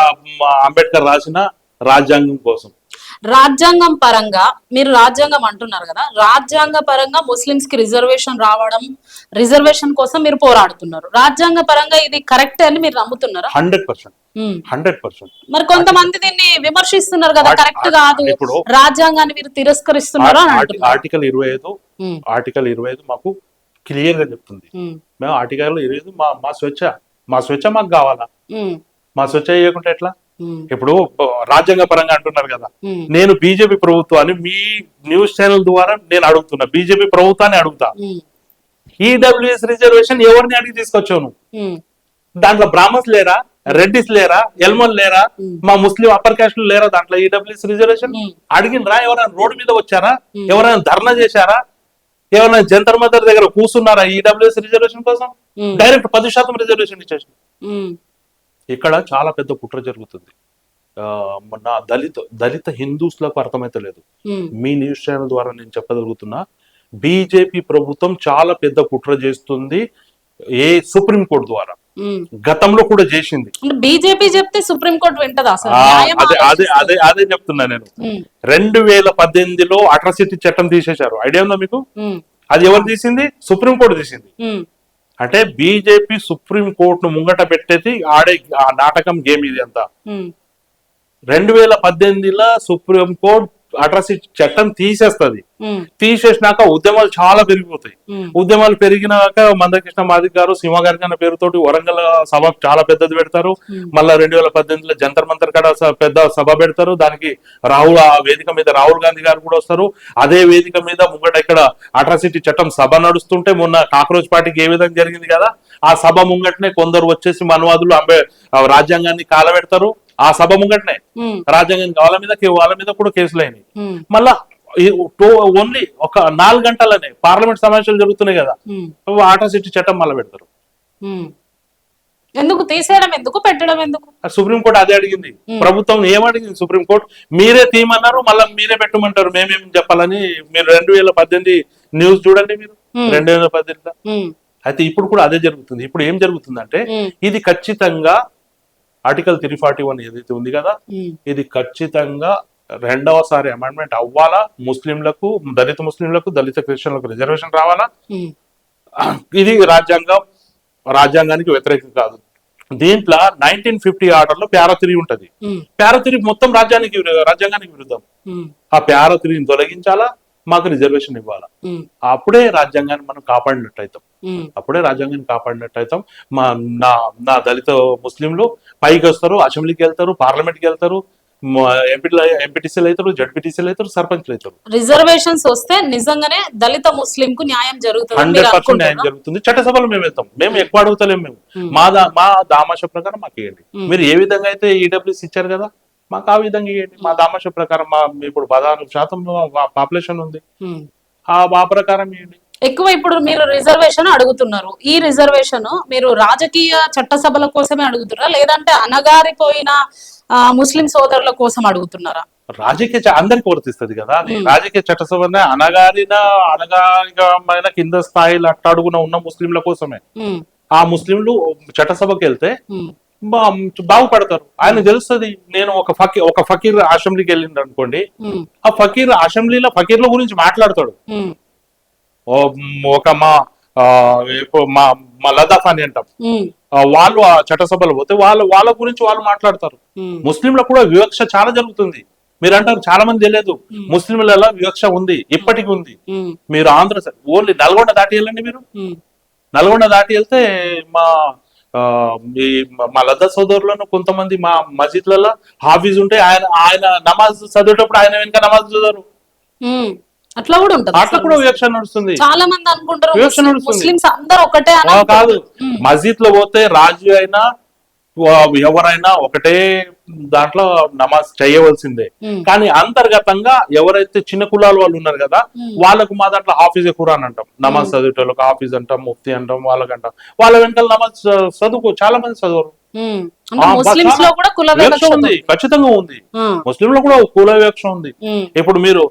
అంబేద్కర్ రాసిన రాజ్యాంగం కోసం. రాజ్యాంగం పరంగా మీరు రాజ్యాంగం అంటున్నారు కదా, రాజ్యాంగ పరంగా ముస్లింస్ కి రిజర్వేషన్ రావడం, రిజర్వేషన్ కోసం మీరు పోరాడుతున్నారు. రాజ్యాంగ పరంగా ఇది కరెక్ట్ అని మీరు నమ్ముతున్నారా? 100%. మరి కొంతమంది దీన్ని విమర్శిస్తున్నారు కదా, కరెక్ట్ కాదు, రాజ్యాంగాన్ని మీరు తిరస్కరిస్తున్నారు అని అంటున్నారు. ఆర్టికల్ 25 మాకు క్లియర్ గా చెప్తుంది. మేము ఆర్టికల్ 25 మా స్వేచ్ఛ మాకు కావాలా? మా స్వేచ్ఛ ఇవ్వకుంటే ఎట్లా? ఇప్పుడు రాజ్యాంగ పరంగా అంటున్నారు కదా, నేను బీజేపీ ప్రభుత్వాన్ని మీ న్యూస్ ఛానల్ ద్వారా నేను అడుగుతున్నా, బీజేపీ ప్రభుత్వాన్ని అడుగుతా, ఈడబ్ల్యూఎస్ రిజర్వేషన్ ఎవరిని అడిగి తీసుకొచ్చావు? దాంట్లో బ్రాహ్మణ్స్ లేరా, రెడ్డిస్ లేరా, ఎల్మన్ లేరా, మా ముస్లిం అప్పర్ క్యాస్ట్ లేరా దాంట్లో ఈడబ్ల్యూఎస్ రిజర్వేషన్? అడిగినరా? ఎవరైనా రోడ్డు మీద వచ్చారా? ఎవరైనా ధర్నా చేశారా? ఎవరైనా జంతర్ మంతర్ దగ్గర కూర్చున్నారా ఈడబ్ల్యూఎస్ రిజర్వేషన్ కోసం? డైరెక్ట్ 10% రిజర్వేషన్ ఇచ్చేసి. ఇక్కడ చాలా పెద్ద కుట్ర జరుగుతుంది. నా దళిత హిందూస్లకు అర్థమైతే లేదు. మీ న్యూస్ ఛానల్ ద్వారా నేను చెప్పగలుగుతున్నా, బీజేపీ ప్రభుత్వం చాలా పెద్ద కుట్ర చేస్తుంది సుప్రీం కోర్టు ద్వారా. గతంలో కూడా చేసింది. బీజేపీ చెప్తే సుప్రీం కోర్టు వింటదా? అదే చెప్తున్నా నేను. 2018లో అట్రాసిటీ చట్టం తీసేశారు. ఐడియా ఉందా మీకు? అది ఎవరు తీసింది? సుప్రీం కోర్టు తీసింది. అంటే బీజేపీ సుప్రీం కోర్టును ముంగట పెట్టేది ఆడే ఆ నాటకం, గేమ్ ఇది అంతా. 2018లో సుప్రీం కోర్టు అట్రాసిటీ చట్టం తీసేస్తుంది. తీసేసినాక ఉద్యమాలు చాలా పెరిగిపోతాయి. ఉద్యమాలు పెరిగినాక మందకృష్ణ మాదిక్ గారు సింహ గారి అన్న పేరుతోటి వరంగల్ సభ చాలా పెద్దది పెడతారు. మళ్ళా 2018లో జంతర్ మంతర్ కాడ పెద్ద సభ పెడతారు. దానికి ఆ వేదిక మీద రాహుల్ గాంధీ గారు కూడా వస్తారు. అదే వేదిక మీద ముంగట ఇక్కడ అట్రాసిటీ చట్టం సభ నడుస్తుంటే మొన్న కాక్రోచ్ పార్టీకి ఏ విధంగా జరిగింది కదా, ఆ సభ ముంగటనే కొందరు వచ్చేసి మనవాదులు రాజ్యాంగాన్ని కాలబెడతారు. ఆ సభ ముంగటనే రాజ్యాంగానికి వాళ్ళ మీద కూడా కేసులు అయినాయి. మళ్ళా ఓన్లీ ఒక 4 గంటలనే పార్లమెంట్ సమావేశాలు జరుగుతున్నాయి కదా, అట్రాసిటీ చట్టం మళ్ళీ పెడతారు. ఎందుకు తీసేయడం, ఎందుకు పెట్టడం, ఎందుకు? సుప్రీంకోర్టు అదే అడిగింది. ప్రభుత్వం ఏమడిగింది? సుప్రీంకోర్టు మీరే తీయమన్నారు, మళ్ళీ మీరే పెట్టమంటారు, మేమేం చెప్పాలని. మీరు 2018 న్యూస్ చూడండి, మీరు 2018లో. అయితే ఇప్పుడు కూడా అదే జరుగుతుంది. ఇప్పుడు ఏం జరుగుతుందంటే, ఇది ఖచ్చితంగా ఆర్టికల్ 341 ఏదైతే ఉంది కదా, ఇది ఖచ్చితంగా రెండవసారి అమెండ్మెంట్ అవ్వాలా. ముస్లింలకు, దళిత ముస్లింలకు, దళిత క్రిస్టియన్లకు రిజర్వేషన్ రావాలా. ఇది రాజ్యాంగానికి వ్యతిరేకం కాదు. దీంట్లో 1950 ఆర్డర్లో ప్యారా 3 ఉంటది. ప్యారా 3 మొత్తం రాజ్యాంగానికి విరుద్ధం. ఆ ప్యారా 3ని తొలగించాలా, మాకు రిజర్వేషన్ ఇవ్వాలా. అప్పుడే రాజ్యాంగాన్ని మనం కాపాడినట్టు అవుతాం. నా దళిత ముస్లింలు పైకి వస్తారు, అసెంబ్లీకి వెళ్తారు, పార్లమెంట్కి వెళ్తారు, ఎంపీటీసీలు అవుతారు, జడ్పీటీసీలు అవుతారు, సర్పంచ్లు అవుతారు. రిజర్వేషన్స్ వస్తే నిజంగానే దళిత ముస్లిం కు న్యాయం జరుగుతుంది. 100% న్యాయం జరుగుతుంది. చట్టసభలో మేము వెళ్తాం. మేము ఎక్కువ అడుగుతలేము. మేము మా దామాష ప్రకారం మాకు ఇవ్వండి. మీరు ఏ విధంగా అయితే ఈడబ్ల్యూఎస్ ఇచ్చారు కదా, మాకు ఆ విధంగా ఇవ్వండి. మా దామాష ప్రకారం ఇప్పుడు 14% పాపులేషన్ ఉంది, ఆ ప్రకారం ఇవ్వండి. ఎక్కువ ఇప్పుడు మీరు రిజర్వేషన్ అడుగుతున్నారు. ఈ రిజర్వేషన్ మీరు రాజకీయ చట్టసభల కోసమే అడుగుతున్నారా, లేదంటే అనగారిపోయిన ముస్లిం సోదరుల కోసం అడుగుతున్నారా? రాజకీయ అందరికి వర్తిస్తుంది కదా. రాజకీయ చట్టసభ అనగారిన కింద స్థాయిలో అట్టడుగున ఉన్న ముస్లింల కోసమే. ఆ ముస్లింలు చట్టసభకి వెళ్తే బాగుపడతారు. ఆయన తెలుస్తుంది. నేను ఒక ఫకీర్ అసెంబ్లీకి వెళ్ళిండు అనుకోండి, ఆ ఫకీర్ అసెంబ్లీలో ఫకీర్ల గురించి మాట్లాడతాడు. ఒక మా లదాఫ్ అని అంటాం, వాళ్ళు ఆ చట్టసభలో పోతే వాళ్ళ గురించి వాళ్ళు మాట్లాడతారు. ముస్లింలకు కూడా వివక్ష చాలా జరుగుతుంది. మీరు అంటారు చాలా మంది తెలియదు, ముస్లింలలో వివక్ష ఉంది, ఇప్పటికి ఉంది. మీరు ఆంధ్ర ఓన్లీ నల్గొండ దాటి వెళ్ళండి. మీరు నల్గొండ దాటి వెళ్తే మా లద్దా సోదరులను కొంతమంది మా మస్జిద్లలో హాఫీజ్ ఉంటే ఆయన నమాజ్ చదివేటప్పుడు ఆయన వెనుక నమాజ్ చదవరు. అట్లా కూడా ఉంటుంది. అట్లా కూడా వివక్ష నడుస్తుంది. చాలా మంది అనుకుంటారు ముస్లిమ్స్ అందరూ ఒకటే. కాదు, మస్జిద్ లో పోతే రాజు అయినా ఎవరైనా ఒకటే దాంట్లో నమాజ్ చేయవలసిందే. కానీ అంతర్గతంగా ఎవరైతే చిన్న కులాల వాళ్ళు ఉన్నారు కదా, వాళ్ళకు మా దాంట్లో హాఫీజ్ ఖురాన్ అంటాం, నమాజ్ చదివేటోళ్ళకి హాఫీజ్ అంటాం, ముఫ్తీ అంటాం, వాళ్ళకంటాం. వాళ్ళ వెనకాల నమాజ్ చదువుకో చాలా మంది చదవరు. ఉంది, ఖచ్చితంగా ఉంది. ముస్లింలో కూడా కుల వివక్ష ఉంది. ఇప్పుడు మీరు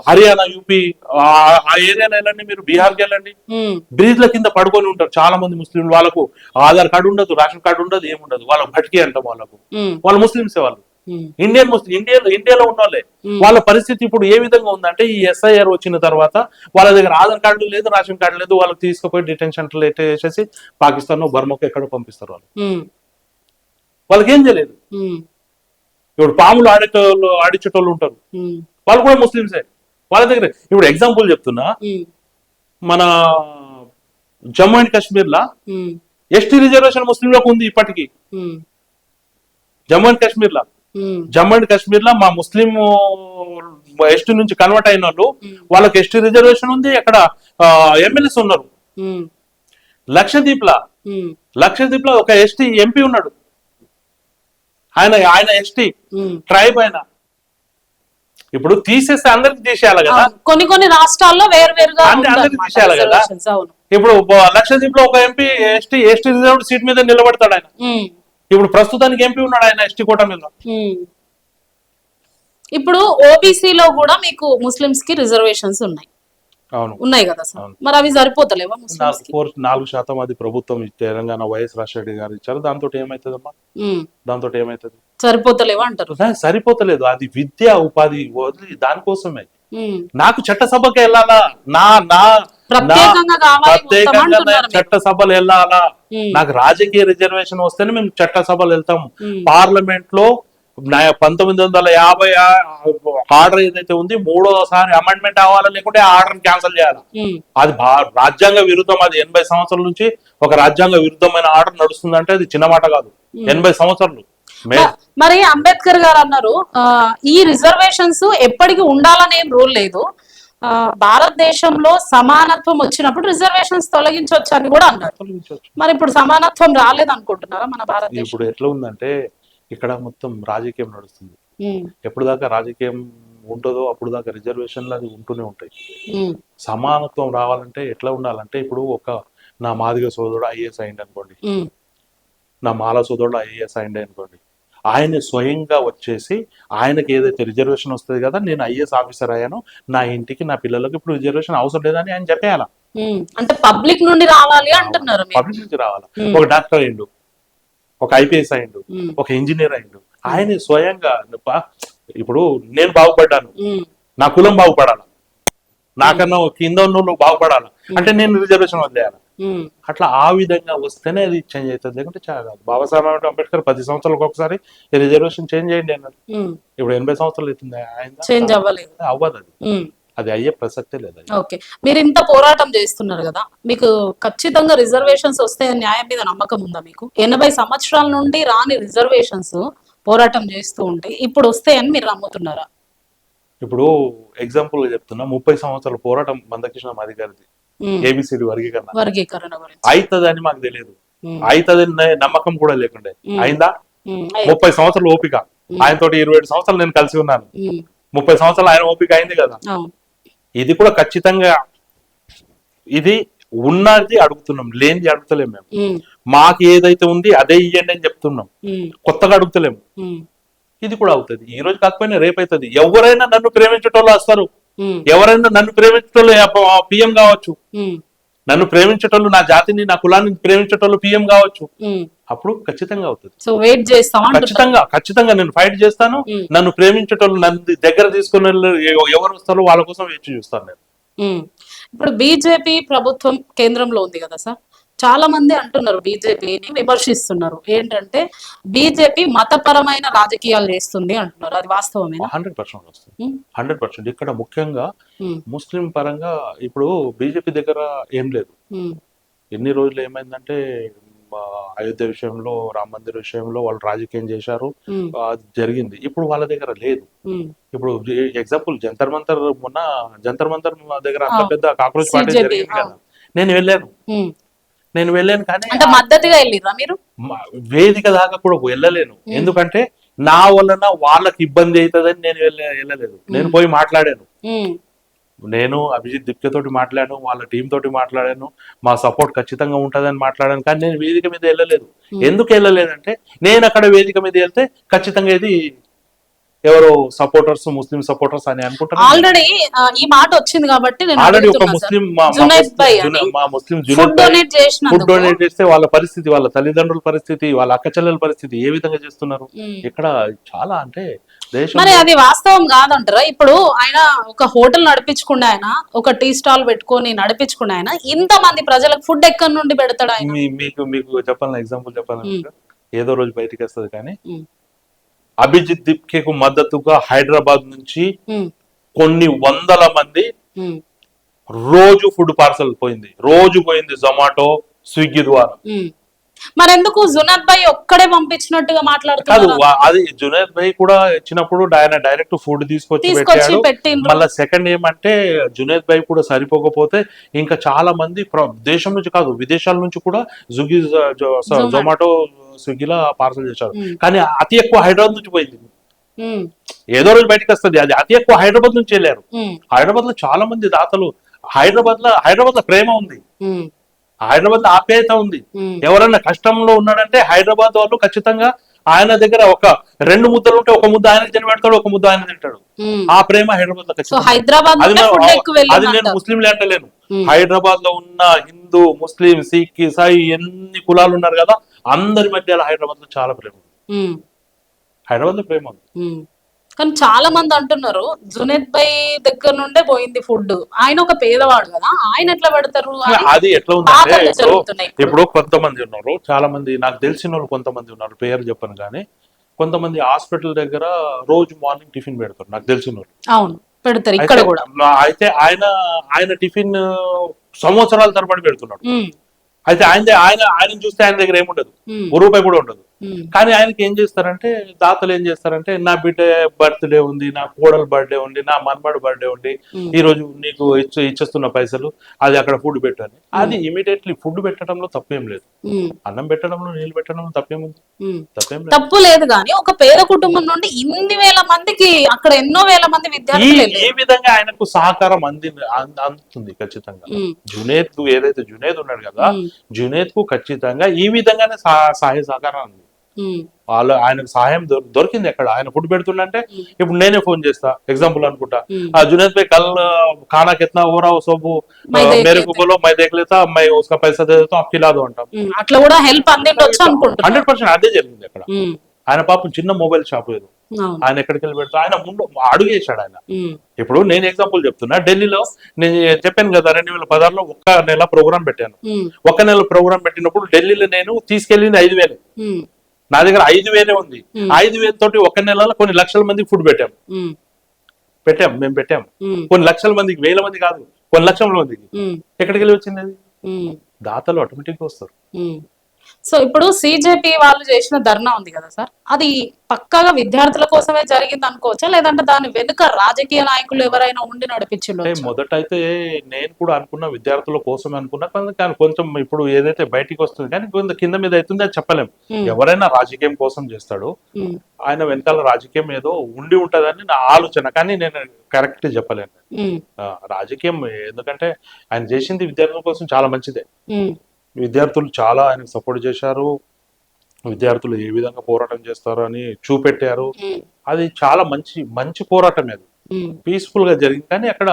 హర్యానా, యూపీ ఆ ఏరియాలో వెళ్ళండి, మీరు బీహార్కి వెళ్ళండి, బ్రిడ్జ్ల కింద పడుకొని ఉంటారు చాలా మంది ముస్లింలు. వాళ్ళకు ఆధార్ కార్డు ఉండదు, రేషన్ కార్డు ఉండదు, ఏముండదు. వాళ్ళకు భట్కి అంటాం. వాళ్ళు ముస్లింసే. వాళ్ళు ఇండియాలో ఉన్న వాళ్ళే. వాళ్ళ పరిస్థితి ఇప్పుడు ఏ విధంగా ఉందంటే, ఈ SIR వచ్చిన తర్వాత వాళ్ళ దగ్గర ఆధార్ కార్డు లేదు, రేషన్ కార్డు లేదు. వాళ్ళకి తీసుకుపోయి డిటెన్షన్ వేసేసి పాకిస్తాన్, బర్మాకు ఎక్కడ పంపిస్తారు. వాళ్ళకి ఏం తెలియదు. ఇప్పుడు పాములు ఆడించేటోళ్ళు ఉంటారు, వాళ్ళు కూడా ముస్లింసే. వాళ్ళ దగ్గర ఇప్పుడు ఎగ్జాంపుల్ చెప్తున్నా, మన Jammu and Kashmir law ST reservation ముస్లింలకు ఉంది ఇప్పటికీ. జమ్మూ అండ్ కాశ్మీర్ లా మా ముస్లిం ఎస్టీ నుంచి కన్వర్ట్ అయిన వాళ్ళు, వాళ్ళకి ఎస్టీ రిజర్వేషన్ ఉంది. అక్కడ ఎమ్మెల్యేస్ ఉన్నారు. లక్షద్వీప్ లో ఒక ఎస్టీ ఎంపీ ఉన్నాడు. ఆయన ఎస్టీ ట్రైబ్. ఆయన ఇప్పుడు తీసేస్తే అందరికి తీసేయాలి కదా. కొన్ని రాష్ట్రాల్లో వేరువేరుగా అందరికి తీసేయాలి కదా. ఇప్పుడు లక్షద్వీప్ లో ఒక ఎంపీ ఎస్టీ రిజర్వ్డ్ సీట్ మీద నిలబడతాడు ఆయన. ఇప్పుడు ప్రస్తుతానికి ఎంపీ ఉన్నాడు ఆయన ఎస్టీ కోట మీద. ఇప్పుడు ఓబీసీలో కూడా మీకు ముస్లిమ్స్ కి రిజర్వేషన్స్ ఉన్నాయి కదా సార్, మరి అవి సరిపోతలేవా? 4% అది ప్రభుత్వం తెలంగాణ వైఎస్ రాజశేఖర గారు ఇచ్చారు. దాంతో ఏమైతుందమ్మా? సరిపోతలేవా అంటారు? సరిపోతలేదు. అది విద్యా ఉపాధి వదిలి దానికోసమే. నాకు చట్టసభకి వెళ్ళాలా, ప్రత్యేకంగా చట్టసభలు వెళ్ళాలా. నాకు రాజకీయ రిజర్వేషన్ వస్తేనే మేము చట్టసభలు వెళ్తాము. పార్లమెంట్ లో 1950 ఆర్డర్ ఏదైతే ఉంది, 3వసారి అమెండ్మెంట్ అవ్వాలి, లేకుంటే ఆ ఆర్డర్ క్యాన్సిల్ చేయాలి. అది రాజ్యాంగ విరుద్ధం. అది 80 సంవత్సరాల నుంచి ఒక రాజ్యాంగ విరుద్ధమైన ఆర్డర్ నడుస్తుందంటే అది చిన్న మాట కాదు. 80 సంవత్సరాలు. మరి అంబేద్కర్ గారు అన్నారు, ఈ రిజర్వేషన్స్ ఎప్పటికీ ఉండాలనే రూల్ లేదు, భారతదేశంలో సమానత్వం వచ్చినప్పుడు రిజర్వేషన్స్ తొలగించవచ్చు అని కూడా అన్నారు. మరి ఇప్పుడు సమానత్వం రాలేదు అనుకుంటున్నారా మన భారతదేశం? ఇప్పుడు ఎట్లా ఉందంటే, ఇక్కడ మొత్తం రాజకీయం నడుస్తుంది. ఎప్పుడు దాకా రాజకీయం ఉంటుందో అప్పుడు దాకా రిజర్వేషన్లు అది ఉంటూనే ఉంటాయి. సమానత్వం రావాలంటే ఎట్లా ఉండాలంటే, ఇప్పుడు నా మాదిగ సోదరుడు IAS అయింది అనుకోండి, నా మాల సోదరుడు IAS అయింది అనుకోండి, ఆయన స్వయంగా వచ్చేసి ఆయనకి ఏదైతే రిజర్వేషన్ వస్తుంది కదా, నేను IAS ఆఫీసర్ అయ్యాను, నా ఇంటికి నా పిల్లలకు ఇప్పుడు రిజర్వేషన్ అవసరం లేదని ఆయన చెప్పేయాలా. అంటే పబ్లిక్ నుండి రావాలి అంటున్నారు. పబ్లిక్ నుంచి రావాలా. ఒక డాక్టర్ అయిండు, ఒక IPS అయిండు, ఒక ఇంజనీర్ అయిండు, ఆయన స్వయంగా ఇప్పుడు నేను బాగుపడ్డాను, నా కులం బాగుపడాలా, నాకన్నా కింద ఉన్న బాగుపడాలా, అంటే నేను రిజర్వేషన్ వదిలేయాలి. ఉమ్, అట్లా ఆ విధంగా వస్తేనే అది చేంజ్ అవుతుంది, లేకుంటే చాలా బాబాసాహెబ్ అంబేద్కర్ 10 సంవత్సరాలకు ఒకసారి ఈ రిజర్వేషన్ చేంజ్ చేయండి అన్నారు. ఉమ్, ఇప్పుడు 80 సంవత్సరాలు అవుతుంది, చేంజ్ అవ్వలేదు. అవ్వదు అది, ఉమ్, అది అయ్యే ప్రసక్తే లేదు అది. ఓకే, మీరు ఇంత పోరాటం చేస్తున్నారు కదా, మీకు ఖచ్చితంగా రిజర్వేషన్స్ వస్తాయని న్యాయం మీద నమ్మకం ఉందా మీకు? 80 సంవత్సరాల నుండి రాని రిజర్వేషన్స్ పోరాటం చేస్తూ ఉంటే ఇప్పుడు వస్తాయని మీరు నమ్ముతున్నారా? ఇప్పుడు ఎగ్జాంపుల్ చెప్తున్నా, 30 సంవత్సరాల పోరాటం మందకృష్ణ మాదిగారిది, ఉమ్, ఏబిసిడి వర్గీకరణ వర్గీకరణ గురించి. అవుతుందని మాకు తెలియదు, ఉమ్, అవుతుందని నమ్మకం కూడా లేకుండే. ఉమ్, అయిందా? ఉమ్, 30 సంవత్సరాలు ఓపిక, ఆయనతోటి 27 సంవత్సరాలు నేను కలిసి ఉన్నాను, ఉమ్, 30 సంవత్సరాలు ఆయన ఓపిక అయింది కదా. అవును. ఇది కూడా ఖచ్చితంగా ఇది ఉన్నది అడుగుతున్నాం, లేనిది అడుగుతలేము మేము. ఉమ్, మాకు ఏదైతే ఉంది అదే ఇయ్యండి అని చెప్తున్నాం, ఉమ్, కొత్తగా అడుగుతలేము. ఉమ్, ఇది కూడా అవుతుంది, ఈ రోజు కాకపోయినా రేపు అవుతుంది. ఎవరైనా నన్ను ప్రేమించేటోళ్ళు వస్తారు, ఉమ్, ఎవరైనా నన్ను ప్రేమించేటోళ్ళు పిఎం కావచ్చు, ఉమ్, నన్ను ప్రేమించేటోళ్ళు, నా జాతిని నా కులాన్ని ప్రేమించేటోళ్ళు పిఎం కావచ్చు. ఉమ్. అప్పుడు ఖచ్చితంగా అవుతుంది, సో వెయిట్ చేస్తాం ఖచ్చితంగా ఖచ్చితంగా నేను ఫైట్ చేస్తాను. ఉమ్. నన్ను ప్రేమించేటోళ్ళు, నన్ను దగ్గర తీసుకునే వాళ్ళు ఎవరు వస్తారో వాళ్ళ కోసం వేచి చూస్తాను నేను. ఇప్పుడు బీజేపీ ప్రభుత్వం కేంద్రంలో ఉంది కదా సార్, చాలా మంది అంటున్నారు, బీజేపీని విమర్శిస్తున్నారు, ఏంటంటే బీజేపీ మతపరమైన రాజకీయాలు చేస్తుంది అంటున్నారు, అది వాస్తవమేనా? 100% వస్తుంది, ఉమ్, 100%. ఇక్కడ ముఖ్యంగా ఉమ్, ముస్లిం పరంగా ఇప్పుడు బీజేపీ దగ్గర ఏం లేదు. ఉమ్, ఎన్ని రోజులు ఏమైందంటే అయోధ్య విషయంలో, రామ మందిర్ విషయంలో వాళ్ళు రాజకీయం చేశారు, ఉమ్, అది జరిగింది. ఇప్పుడు వాళ్ళ దగ్గర లేదు. ఉమ్, ఇప్పుడు ఎగ్జాంపుల్ జంతర్ మంతర్, మొన్న జంతర్ మంతర్ దగ్గర అంత ఆ, పెద్ద కాక్రోచ్ పార్టీ CJP, జరిగింది ఆ. కదా. నేను వెళ్ళాను, ఉమ్. నేను వెళ్ళాను, కానీ అంటే మద్దతుగా వెళ్ళిరా మీరు? వేదిక దాకా కూడా వెళ్ళలేను, ఎందుకంటే నా వలన వాళ్ళకి ఇబ్బంది అవుతుందని నేను వెళ్ళలేదు. నేను పోయి మాట్లాడాను, ఉమ్, నేను అభిజిత్ దిప్కే తోటి మాట్లాడాను, వాళ్ళ టీం తోటి మాట్లాడాను, మా సపోర్ట్ ఖచ్చితంగా ఉంటుందని మాట్లాడాను. కానీ నేను వేదిక మీద వెళ్ళలేదు. ఎందుకు వెళ్ళలేదంటే నేను అక్కడ వేదిక మీద వెళ్తే ఖచ్చితంగా ఇది ఎవరో సపోర్టర్స్, ముస్లిం సపోర్టర్స్ అని అనుకుంటాను. ఆల్రెడీ ఈ మాట వచ్చింది కాబట్టి నేను ఆల్రెడీ ఒక అడుగుతున్నా సార్. ముస్లిం జునైద్ భాయ్ అని మా ముస్లిం ఫుడ్ జునైద్ భాయ్ డొనేట్ చేసినందుకు. ఫుడ్ డొనేట్ చేస్తే వాళ్ళ పరిస్థితి, వాళ్ళ తల్లిదండ్రుల పరిస్థితి, వాళ్ళ అక్క చెల్లెల పరిస్థితి ఏ విధంగా చేస్తున్నారు ఉమ్. ఇక్కడ చాలా అంటే దేశం. మరి అది వాస్తవం కాదంటారా? ఇప్పుడు ఆయన ఒక హోటల్ నడిపించుకునే ఆయన, ఒక టీ స్టాల్ పెట్టుకొని నడిపించుకునే ఆయన, ఇంత మంది ప్రజలకు ఫుడ్ ఎక్కడి నుండి పెడతాడు ఆయన? మీకు మీకు చెప్పాలని ఎగ్జాంపుల్ చెప్పాలని ఏదో రోజు బయటికి వస్తుంది, కానీ ఉమ్, అభిజిత్ దిప్కేకు మద్దతుగా హైదరాబాద్ నుంచి ఉమ్, కొన్ని వందల మంది ఉమ్, రోజు ఫుడ్ పార్సల్ పోయింది, రోజు పోయింది జొమాటో, స్విగ్గీ ద్వారా. ఉమ్. మరి ఎందుకు జునైద్ భాయ్ ఒక్కడే పంపించినట్టుగా కాదు, మాట్లాడుతున్నారు? అది జునైద్ భాయ్ కూడా ఇచ్చినప్పుడు ఆయన డైరెక్ట్ ఫుడ్ తీసుకొచ్చి పెట్టాడు. పెట్టిండ్రు. మళ్ళీ సెకండ్ ఏమంటే జునైద్ భాయ్ కూడా సరిపోకపోతే ఇంకా చాలా మంది దేశం నుంచి కాదు, విదేశాల నుంచి కూడా స్విగ్గీ, జొమాటో, స్విగ్గీలో పార్సల్ చేశారు. ఉమ్, కానీ అతి ఎక్కువ హైదరాబాద్ నుంచి పోయింది. ఉమ్, ఏదో రోజు బయటకు వస్తుంది, అది అతి ఎక్కువ హైదరాబాద్ నుంచి వెళ్ళారు. ఉమ్, హైదరాబాద్ లో చాలా మంది దాతలు, హైదరాబాద్ లో ప్రేమ ఉంది, ఉమ్, హైదరాబాద్ లో ఆప్యాయత ఉంది. ఉమ్, ఎవరైనా కష్టంలో ఉన్నాడంటే హైదరాబాద్ వాళ్ళు ఖచ్చితంగా ఆయన దగ్గర ఒక 2 ముద్దలు ఉంటే ఒక ముద్ద ఆయన తిని పెడతాడు, ఒక ముద్ద ఆయన తింటాడు. ఉమ్. ఆ ప్రేమ హైదరాబాద్ లో సో ఖచ్చితంగా. హైదరాబాద్ అది నుండే ఫుడ్ ఎక్కువ అది నేను వెళ్ళిందంటారు. ముస్లింలే అంటలేను, ఉమ్. హైదరాబాద్ లో ఉన్న హిందూ, ముస్లిం, సిక్, ఇసాయి ఎన్ని కులాలు ఉన్నారు కదా, అందరి మధ్య హైదరాబాద్ లో చాలా ప్రేమ ఉంది. ఉమ్, హైదరాబాద్ లో ప్రేమ ఉంది. ఉమ్. కానీ చాలా మంది అంటున్నారు జునైద్ భాయ్ దగ్గర నుండే పోయింది ఫుడ్, ఆయన ఒక పేదవాడు కదా, ఆయన ఎట్లా పెడతారు అని అది ఎట్లా ఉందంటే వాదనలు జరుగుతున్నాయి ఇప్పుడు. ఇప్పుడు కొంతమంది ఉన్నారు, చాలా మంది నాకు తెలిసిన వాళ్ళు కొంతమంది ఉన్నారు, పేరు చెప్పను కానీ కొంతమంది హాస్పిటల్ దగ్గర రోజు మార్నింగ్ టిఫిన్ పెడతారు నాకు తెలిసిన వాళ్ళు. అవును, పెడతారు ఇక్కడ కూడా. అయితే ఆయన టిఫిన్ సంవత్సరాల తరబడి పెడుతున్నాడు. ఉమ్, అయితే ఆయన చూస్తే ఆయన దగ్గర ఏముండదు, ఉమ్, రూపాయి కూడా ఉండదు. ఉమ్, కానీ ఆయనకి ఏం చేస్తారంటే, దాతలు ఏం చేస్తారంటే, నా బిడ్డ బర్త్డే ఉంది, నా కోడల బర్త్డే ఉంది, నా మనమడు బర్త్డే ఉంది, ఉమ్, ఈ రోజు నీకు ఇచ్చేస్తున్న పైసలు అది అక్కడ ఫుడ్ పెట్టని. అది ఇమీడియట్లీ ఫుడ్ పెట్టడంలో తప్పేం లేదు, ఉమ్, అన్నం పెట్టడంలో, నీళ్ళు పెట్టడంలో తప్పేముంది, ఉమ్. తప్పేం లేదు. తప్పు లేదు కానీ ఒక పేద కుటుంబం నుండి ఇన్ని వేల మందికి, అక్కడ ఎన్నో వేల మంది ఈ విద్యార్థులు వెళ్ళారు. ఈ విధంగా ఆయనకు సహకారం అందుతుంది ఖచ్చితంగా. ఉమ్, జునేద్ ఏదైతే జునేద్ ఉన్నాడు కదా, ఉమ్, జునేద్ కు ఖచ్చితంగా ఈ విధంగానే సహాయ సహకారం ఉంది. ఉమ్, ఆయనకు సహాయం దొరికింది ఎక్కడ, ఆయన ఫుడ్ పెడుతుండంటే ఇప్పుడు నేనే ఫోన్ చేస్తా, ఎగ్జాంపుల్ అనుకుంటా, ఉమ్. जुनैद भाई कल खाना कितना हो रहा हो सब मैं देख मेरे लेते को बोलो, मैं देख लेता, मैं उसका पैसा दे देता हूँ, आप खिला दो అంటాం. ఉమ్, అట్లా కూడా హెల్ప్ అందిండొచ్చు అనుకుంటున్నా. 100% అదే జరిగింది అక్కడ. ఉమ్, ఆయన పాపం చిన్న మొబైల్ షాప్ ఏదో అవును. ఆయన ఎక్కడికి వెళ్ళి పెడతారు, ఆయన ముందు అడుగేశాడు ఆయన. ఉమ్, ఇప్పుడు నేను ఎగ్జాంపుల్ చెప్తున్నా, ఢిల్లీలో నేను చెప్పాను కదా 2016లో ఒక్క నెల ప్రోగ్రామ్ పెట్టాను. ఉమ్, ఒక్క నెల ప్రోగ్రామ్ పెట్టినప్పుడు ఢిల్లీలో నేను తీసుకెళ్ళింది 5,000. ఉమ్, నా దగ్గర 5,000 ఉంది. Hmm. 5,000 తోటి ఒక నెలలో కొన్ని లక్షల మందికి ఫుడ్ పెట్టాం. ఉమ్, మేము పెట్టాం. ఉమ్, కొన్ని లక్షల మందికి, 1,000 మంది కాదు, కొన్ని లక్షల మందికి. ఉమ్, ఎక్కడికి వెళ్ళి వచ్చింది అది? ఉమ్, దాతలు ఆటోమేటిక్ గా వస్తారు. ఉమ్. సో ఇప్పుడు సిజేపీ వాళ్ళు చేసిన ధర్నా ఉంది కదా సార్, అది పక్కాగా విద్యార్థుల కోసమే జరిగింది అనుకోవచ్చా, లేదంటే దాని వెనుక రాజకీయ నాయకులు ఎవరైనా ఉండి అంటే నడిపించిండొచ్చా? మొదట అయితే నేను కూడా అనుకున్నా విద్యార్థుల కోసమే అనుకున్నా, కానీ కొంచెం ఇప్పుడు ఏదైతే బయటికి వస్తుంది కానీ కొంత కింద మీద అవుతుంది అది చెప్పలేం. ఉమ్, ఎవరైనా రాజకీయం కోసం చేస్తాడు, ఉమ్, ఆయన వెనకాల రాజకీయం ఏదో ఉండి ఉంటదని నా ఆలోచన, కానీ నేను కరెక్ట్ చెప్పలేను. ఉమ్, రాజకీయం ఎందుకంటే ఆయన చేసింది విద్యార్థుల కోసం చాలా మంచిదే. ఉమ్, విద్యార్థులు చాలా ఆయనకు సపోర్ట్ చేశారు, విద్యార్థులు ఏ విధంగా పోరాటం చేస్తారు అని చూపెట్టారు. ఉమ్, అది చాలా మంచి మంచి పోరాటం, అది ఉమ్, పీస్ఫుల్ గా జరిగింది. కానీ అక్కడ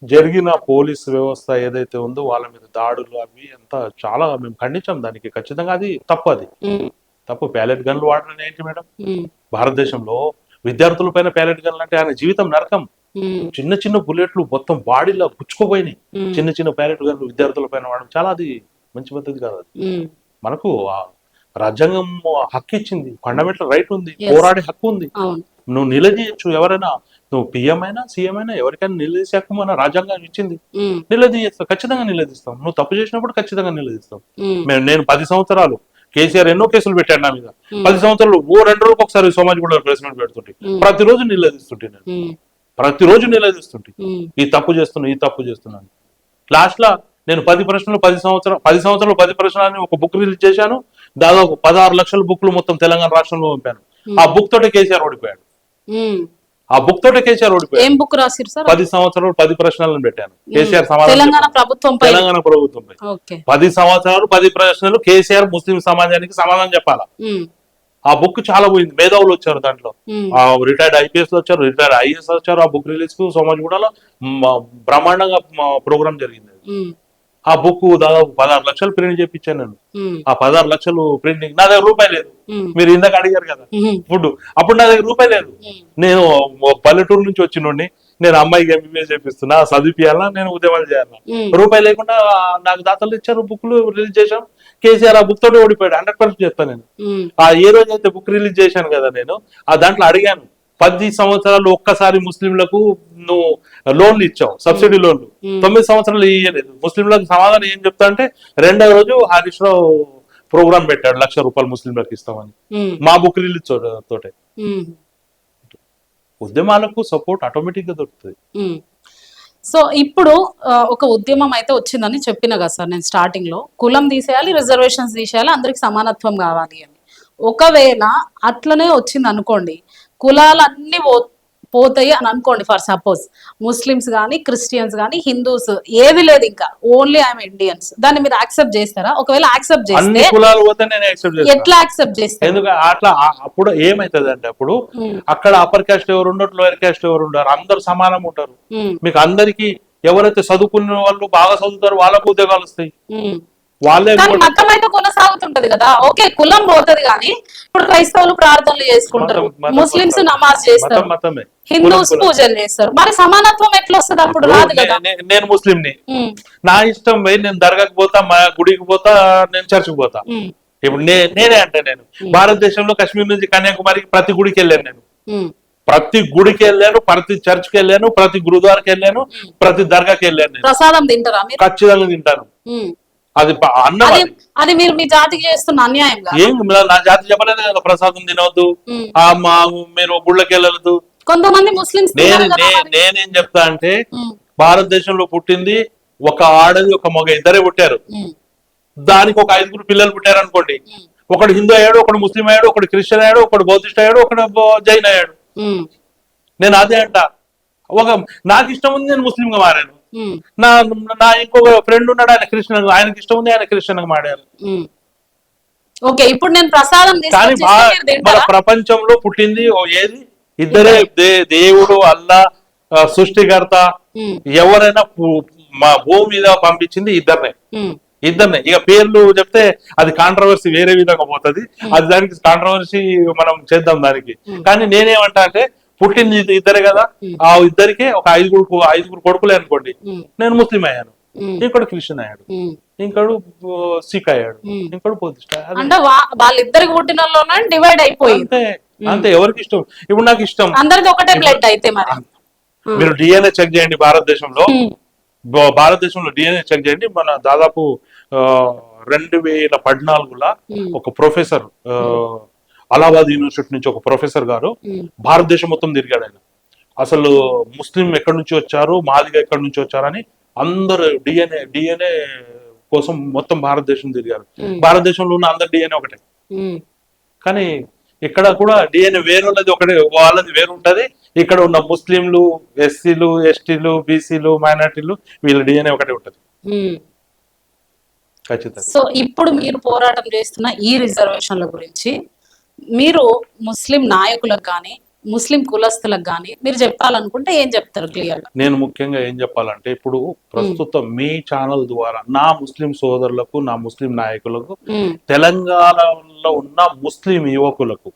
జరిగిన పోలీస్ వ్యవస్థ ఏదైతే ఉందో వాళ్ళ మీద దాడులు అవి అంతా చాలా మేము ఖండించాం దానికి. ఖచ్చితంగా అది తప్పు, అది ఉమ్, తప్పు. ప్యాలెట్ గన్లు వాడడం ఏంటి మేడం? ఉమ్, భారతదేశంలో విద్యార్థుల పైన ప్యాలెట్ గన్లు అంటే ఆయన జీవితం నరకం. ఉమ్, చిన్న చిన్న బుల్లెట్లు మొత్తం బాడీలో గుచ్చుకుపోయినాయి. ఉమ్, చిన్న చిన్న ప్యాలెట్ గన్లు విద్యార్థుల పైన వాడడం చాలా, అది మంచి పద్ధతి కాదు. అది ఉమ్, మనకు ఆ రాజ్యాంగం హక్కు ఇచ్చింది, ఫండమెంటల్ రైట్ ఉంది, Yes. పోరాడే హక్కు ఉంది. అవును. నువ్వు నిలదీయచ్చు, ఎవరైనా నువ్వు పిఎం అయినా సీఎం అయినా ఎవరికైనా నిలదీసే హక్కు మన రాజ్యాంగం ఇచ్చింది. ఉమ్, నిలదీస్తాం, ఖచ్చితంగా నిలదీస్తాం. నువ్వు తప్పు చేసినప్పుడు ఖచ్చితంగా నిలదీస్తాం. ఉమ్, నేను 10 సంవత్సరాలు కేసీఆర్ ఎన్నో కేసులు పెట్టాడు నా మీద. Hmm. 10 సంవత్సరాలు 2 రోజులకు ఒకసారి సమాజ్ కూడా ప్రెస్ మీట్ పెడుతుంటే Hmm. ప్రతిరోజు నిలదీస్తుంటే నేను ఉమ్, ప్రతిరోజు నిలదీస్తుంటే ఉమ్, ఈ తప్పు చేస్తున్నాను. లాస్ట్ లా నేను 10 ప్రశ్నలు 10 సంవత్సరాలు 10 ప్రశ్నలు అని ఒక బుక్ రిలీజ్ చేశాను. దాదాపు 16 లక్షల బుక్లు మొత్తం తెలంగాణ రాష్ట్రంలో పంపాను. ఆ బుక్ తోటే కేసీఆర్ ఓడిపోయాడు. ఉమ్. ఆ బుక్ తోటే కేసీఆర్ ఓడిపోయాడు. ఏం బుక్ రాసిరు సార్? 10 సంవత్సరాలు 10 ప్రశ్నలను పెట్టాను. కేసీఆర్ సమాధానం తెలంగాణ చెప్పాడు. ప్రభుత్వంపై. తెలంగాణ ప్రభుత్వంపై ఓకే. 10 సంవత్సరాలు 10 ప్రశ్నలు కేసీఆర్ ముస్లిం సమాజానికి సమాధానం చెప్పాలా. ఉమ్, ఆ బుక్ చాలా పోయింది, మేధావులు వచ్చారు దాంట్లో. ఉమ్, ఆ రిటైర్డ్ ఐపీఎస్ వచ్చారు, రిటైర్డ్ ఐఏఎస్ వచ్చారు. ఆ బుక్ రిలీజ్ కు సోమాజిగూడలో బ్రహ్మాండంగా ప్రోగ్రామ్ జరిగింది. ఉమ్, ఆ బుక్ దాదాపు 16 లక్షలు ప్రింట్ చేయించాను నేను. ఉమ్, ఆ 16 లక్షలు ప్రింటింగ్ నా దగ్గర రూపాయి లేదు. ఉమ్, మీరు ఇందాక అడిగారు కదా ఉమ్, ఫుడ్, అప్పుడు నా దగ్గర రూపాయి లేదు. ఉమ్, నేను ఒక పల్లెటూరు నుంచి వచ్చినోడిని, నేను అమ్మాయికి ఎంబీబీఎస్ చేపిస్తున్నా, చదివిపియాలా, నేను ఉద్యమాలు చేయాలా. ఉమ్, రూపాయి లేకుండా నాకు దాతలు ఇచ్చారు, బుక్లు రిలీజ్ చేశాం. కేసీఆర్ ఆ బుక్ తోటి ఓడిపోయాడు, 100% చెప్తాను నేను. ఉమ్, ఆ ఏ రోజు అయితే బుక్ రిలీజ్ చేశాను కదా నేను, ఆ దాంట్లో అడిగాను 10 సంవత్సరాలు ఒక్కసారి ముస్లింలకు నువ్వు లోన్లు ఇచ్చావు, సబ్సిడీ లోన్లు. 9 సంవత్సరాలు ఇయ్యలేదు. ముస్లింలకు సమాధానం ఏం చెప్తా అంటే, 2వ రోజు హరీష్ రావు ప్రోగ్రామ్ పెట్టాడు, ₹1,00,000 ముస్లింలకు ఇస్తామని. ఉమ్, మా బుక్ రిలీజ్ తోటే. ఉమ్, ఉద్యమాలకు సపోర్ట్ ఆటోమేటిక్ గా దొరుకుతుంది. ఉమ్. సో ఇప్పుడు ఒక ఉద్యమం అయితే వచ్చిందని చెప్పిన కదా సార్ నేను స్టార్టింగ్ లో, కులం తీసేయాలి, రిజర్వేషన్స్ తీసేయాలి, అందరికి సమానత్వం కావాలి అని. ఒకవేళ అట్లనే వచ్చింది అనుకోండి, కులాలన్నీ పోతాయి అని అనుకోండి, ఫర్ సపోజ్ ముస్లిమ్స్ కానీ క్రిస్టియన్స్ కానీ హిందూస్ ఏది లేదు, ఇంకా ఓన్లీ ఐఎమ్ ఇండియన్స్, దాన్ని మీరు యాక్సెప్ట్ చేస్తారా? ఒకవేళ యాక్సెప్ట్ అన్ని చేస్తే కులాలు పోతే నేను యాక్సెప్ట్ చేస్తాను. ఎట్లా యాక్సెప్ట్ చేస్తారు? ఎందుకంటే అట్లా అప్పుడు ఏమైతుంది అంటే, అప్పుడు ఉమ్, అక్కడ అప్పర్ క్యాస్ట్ ఎవరు ఉండరు, లోయర్ క్యాస్ట్ ఎవరు ఉండరు, అందరు సమానం ఉంటారు. ఉమ్, మీకు అందరికి ఎవరైతే చదువుకున్న వాళ్ళు బాగా చదువుతారో వాళ్ళకు ఉద్యోగాలు వస్తాయి. ఉమ్. వాళ్ళే కానీ మతం అయితే కొనసాగుతుంటది కదా. ఓకే, కులం పోతది కానీ ఇప్పుడు క్రైస్తవులు ప్రార్థనలు చేసుకుంటారు, ముస్లింస్ నమాజ్ చేస్తారు, మతమే. హిందూస్ పూజలు చేస్తారు. మరి సమానత్వం ఎట్లా వస్తుంది? అప్పుడు రాదు కదా. నేను ముస్లింని, ఉమ్, నా ఇష్టం పోయి నేను దర్గాకి పోతా, మా గుడికి పోతా, నేను చర్చికి పోతా. ఉమ్, ఇప్పుడు నేనే అంటే, నేను భారతదేశంలో కాశ్మీర్ నుంచి కన్యాకుమారికి ప్రతి గుడికి వెళ్ళాను. నేను ఉమ్, ప్రతి గుడికి వెళ్ళాను, ప్రతి చర్చ్కి వెళ్ళాను, ప్రతి గురుద్వారాకి వెళ్ళాను, ప్రతి దర్గాకి వెళ్ళాను. నేను ప్రసాదం తింటారా మీరు? ఖచ్చితంగా తింటాను. ఉమ్. అది అన్నం. అది అది మీరు మీ జాతికి చేస్తున్న అన్యాయంగా. ఏం నా జాతి చెప్పలేదు కదా ప్రసాదం తినవద్దు, ఉమ్. మీరు గుళ్ళకి వెళ్ళవద్దు. కొంతమంది ముస్లింస్ నేనేం చెప్తా అంటే, భారతదేశంలో పుట్టింది ఒక ఆడది ఒక మగ, ఇద్దరే పుట్టారు. దానికి ఒక 5 పిల్లలు పుట్టారు అనుకోండి, ఒకడు హిందూ అయ్యాడు, ఒకడు ముస్లిం అయ్యాడు, ఒకడు క్రిస్టియన్ అయ్యాడు, ఒకడు బౌద్ధిస్ట్ అయ్యాడు, ఒకడు జైన్ అయ్యాడు. నేను అదే అంట, నాకు ఇష్టం ఉంది నేను ముస్లిం గా మారాను. నా ఇంకొక ఫ్రెండ్ ఉన్నాడు, ఆయన క్రిస్టియన్, ఆయనకి ఇష్టం ఉంది, ఆయన క్రిస్టియన్ గా మారారు. ఓకే, ఇప్పుడు నేను ప్రసాదం కానీ మన ప్రపంచంలో పుట్టింది ఏది? ఇద్దరే, దేవుడు అల్లా సృష్టికర్త. ఎవరైనా మా భూమి మీద పంపించింది ఇద్దరినే. ఇద్దరినే. ఇక పేర్లు చెప్తే అది కాంట్రవర్సీ వేరే విధంగా పోతుంది. అది దానికి కాంట్రవర్సీ మనం చేద్దాం దానికి. కానీ నేనేమంటా అంటే పుట్టింది ఇద్దరే కదా, ఆ ఇద్దరికే ఒక ఐదుగురు కొడుకులే అనుకోండి. నేను ముస్లిం అయ్యాను, ఇంకోటి క్రిస్టియన్ అయ్యాడు, ఇంకోడు సిక్ అయ్యాడు, ఇంకోటి బౌద్ధిస్ట్. అంటే వాళ్ళిద్దరికి పుట్టిన వాళ్ళలోనే డివైడ్ అయిపోయింది. అంతే అంతే, ఎవరికి ఇష్టం. ఇప్పుడు నాకు ఇష్టం, అందరిది ఒకటే బ్లడ్ అయితే మరి. మీరు డిఎన్ఏ చెక్ చేయండి భారతదేశంలో డిఎన్ఏ చెక్ చేయండి. మన దాదాపు 2014లో ఒక ప్రొఫెసర్ అలహాబాద్ యూనివర్సిటీ నుంచి ఒక ప్రొఫెసర్ గారు భారతదేశం మొత్తం తిరిగాడు. ఆయన అసలు ముస్లిం ఎక్కడి నుంచి వచ్చారు, మాదిగా ఎక్కడి నుంచి వచ్చారని అందరు డిఎన్ఏ కోసం మొత్తం భారతదేశం తిరిగారు. భారతదేశంలో ఉన్న అందరు డిఎన్ఏ ఒకటే, కానీ ఇక్కడ కూడా డిఎన్ఏ వేరున్నది ఒకటే, వాళ్ళది వేరు ఉంటది. ఇక్కడ ఉన్న ముస్లింలు, ఎస్సీలు, ఎస్టీలు, బీసీలు, మైనార్టీలు వీళ్ళ డిఎన్ఏ ఒకటే ఉంటది ఖచ్చితంగా. సో ఇప్పుడు మీరు పోరాటం చేస్తున్న ఈ రిజర్వేషన్ల గురించి మీరు ముస్లిం నాయకులకు కానీ ముస్లిం కులస్తులకు కానీ మీరు చెప్పాలనుకుంటే ఏం చెప్తారు క్లియర్ గా? నేను ముఖ్యంగా ఏం చెప్పాలంటే, ఇప్పుడు ప్రస్తుతం మీ ఛానల్ ద్వారా నా ముస్లిం సోదరులకు, నా ముస్లిం నాయకులకు, తెలంగాణలో ఉన్న ముస్లిం యువకులకు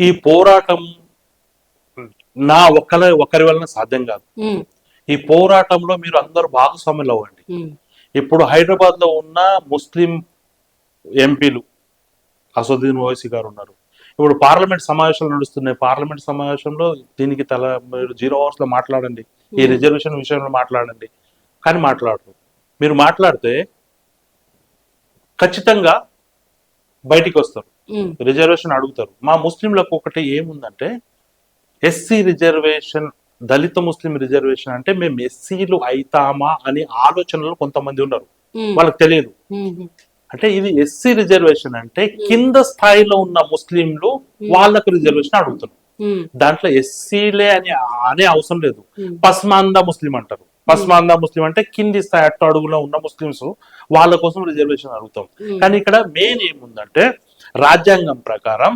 ఈ పోరాటం నా ఒకరి వలన సాధ్యం కాదు. ఈ పోరాటంలో మీరు అందరూ భాగస్వాములు అవ్వండి. ఇప్పుడు హైదరాబాద్ లో ఉన్న ముస్లిం ఎంపీలు అసదుద్దీన్ ఓవైసీ గారు ఉన్నారు. ఇప్పుడు పార్లమెంట్ సమావేశాలు నడుస్తున్నాయి. పార్లమెంట్ సమావేశంలో దీనికి మీరు 0 hours లో మాట్లాడండి, ఈ రిజర్వేషన్ విషయంలో మాట్లాడండి. కానీ మాట్లాడరు. మీరు మాట్లాడితే ఖచ్చితంగా బయటికి వస్తారు, రిజర్వేషన్ అడుగుతారు. మా ముస్లింలకు ఒకటి ఏముందంటే, ఎస్సీ రిజర్వేషన్, దళిత ముస్లిం రిజర్వేషన్ అంటే మేము ఎస్సీలు అయితామా అనే ఆలోచనలు కొంతమంది ఉన్నారు, వాళ్ళకి తెలియదు. అంటే ఇది ఎస్సీ రిజర్వేషన్ అంటే కింద స్థాయిలో ఉన్న ముస్లింలు వాళ్ళకు రిజర్వేషన్ అడుగుతారు. దాంట్లో ఎస్సీలే అనే అవసరం లేదు. పస్మాందా ముస్లిం అంటారు. పస్మాందా ముస్లిం అంటే కింది స్థాయి అడుగులో ఉన్న ముస్లింస్, వాళ్ళ కోసం రిజర్వేషన్ అడుగుతాం. కానీ ఇక్కడ మెయిన్ ఏముందంటే, రాజ్యాంగం ప్రకారం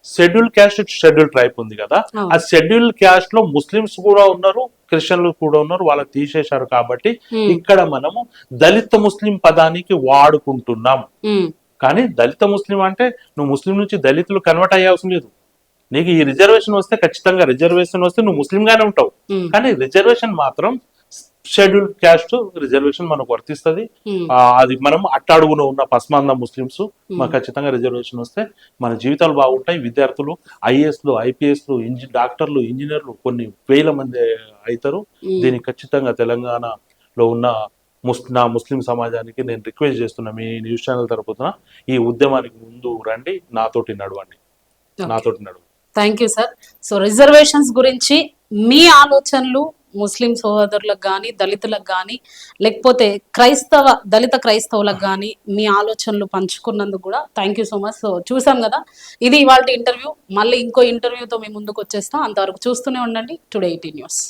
షెడ్యూల్ క్యాస్ట్, షెడ్యూల్ ట్రైబ్ ఉంది కదా, ఆ షెడ్యూల్ క్యాస్ట్ లో ముస్లింస్ కూడా ఉన్నారు, క్రిస్టియన్లు కూడా ఉన్నారు, వాళ్ళకి తీసేశారు. కాబట్టి ఇక్కడ మనము దళిత ముస్లిం పదానికి వాడుకుంటున్నాం. కానీ దళిత ముస్లిం అంటే నువ్వు ముస్లిం నుంచి దళితులు కన్వర్ట్ అయ్యే అవసరం లేదు. నీకు ఈ రిజర్వేషన్ వస్తే ఖచ్చితంగా రిజర్వేషన్ వస్తే నువ్వు ముస్లిం గానే ఉంటావు. కానీ రిజర్వేషన్ మాత్రం షెడ్యూల్ క్యాస్ట్ రిజర్వేషన్ మనకు వర్తిస్తుంది. అది మనం అట్టడుగున ఉన్న పస్మాందా ముస్లింస్ మాకు ఖచ్చితంగా రిజర్వేషన్ వస్తే మన జీవితాలు బాగుంటాయి. విద్యార్థులు ఐఏఎస్లు, ఐపీఎస్లు, డాక్టర్లు, ఇంజనీర్లు కొన్ని వేల మంది అవుతారు. దీనికి ఖచ్చితంగా తెలంగాణలో ఉన్న నా ముస్లిం సమాజానికి నేను రిక్వెస్ట్ చేస్తున్నా, మీ న్యూస్ ఛానల్ తరపున ఈ ఉద్యమానికి ముందు రండి, నాతోటి నడవండి. Thank you sir. So reservations గురించి మీ ఆలోచనలు ముస్లిం సోదరులకు కానీ, దళితులకు కానీ, లేకపోతే దళిత క్రైస్తవులకు కానీ మీ ఆలోచనలు పంచుకున్నందుకు కూడా thank you so much. So చూసాం కదా, ఇది ఇవాళ ఇంటర్వ్యూ. మళ్ళీ ఇంకో ఇంటర్వ్యూతో మేము ముందుకు వచ్చేస్తాం. అంతవరకు చూస్తూనే ఉండండి టుడే 18 న్యూస్.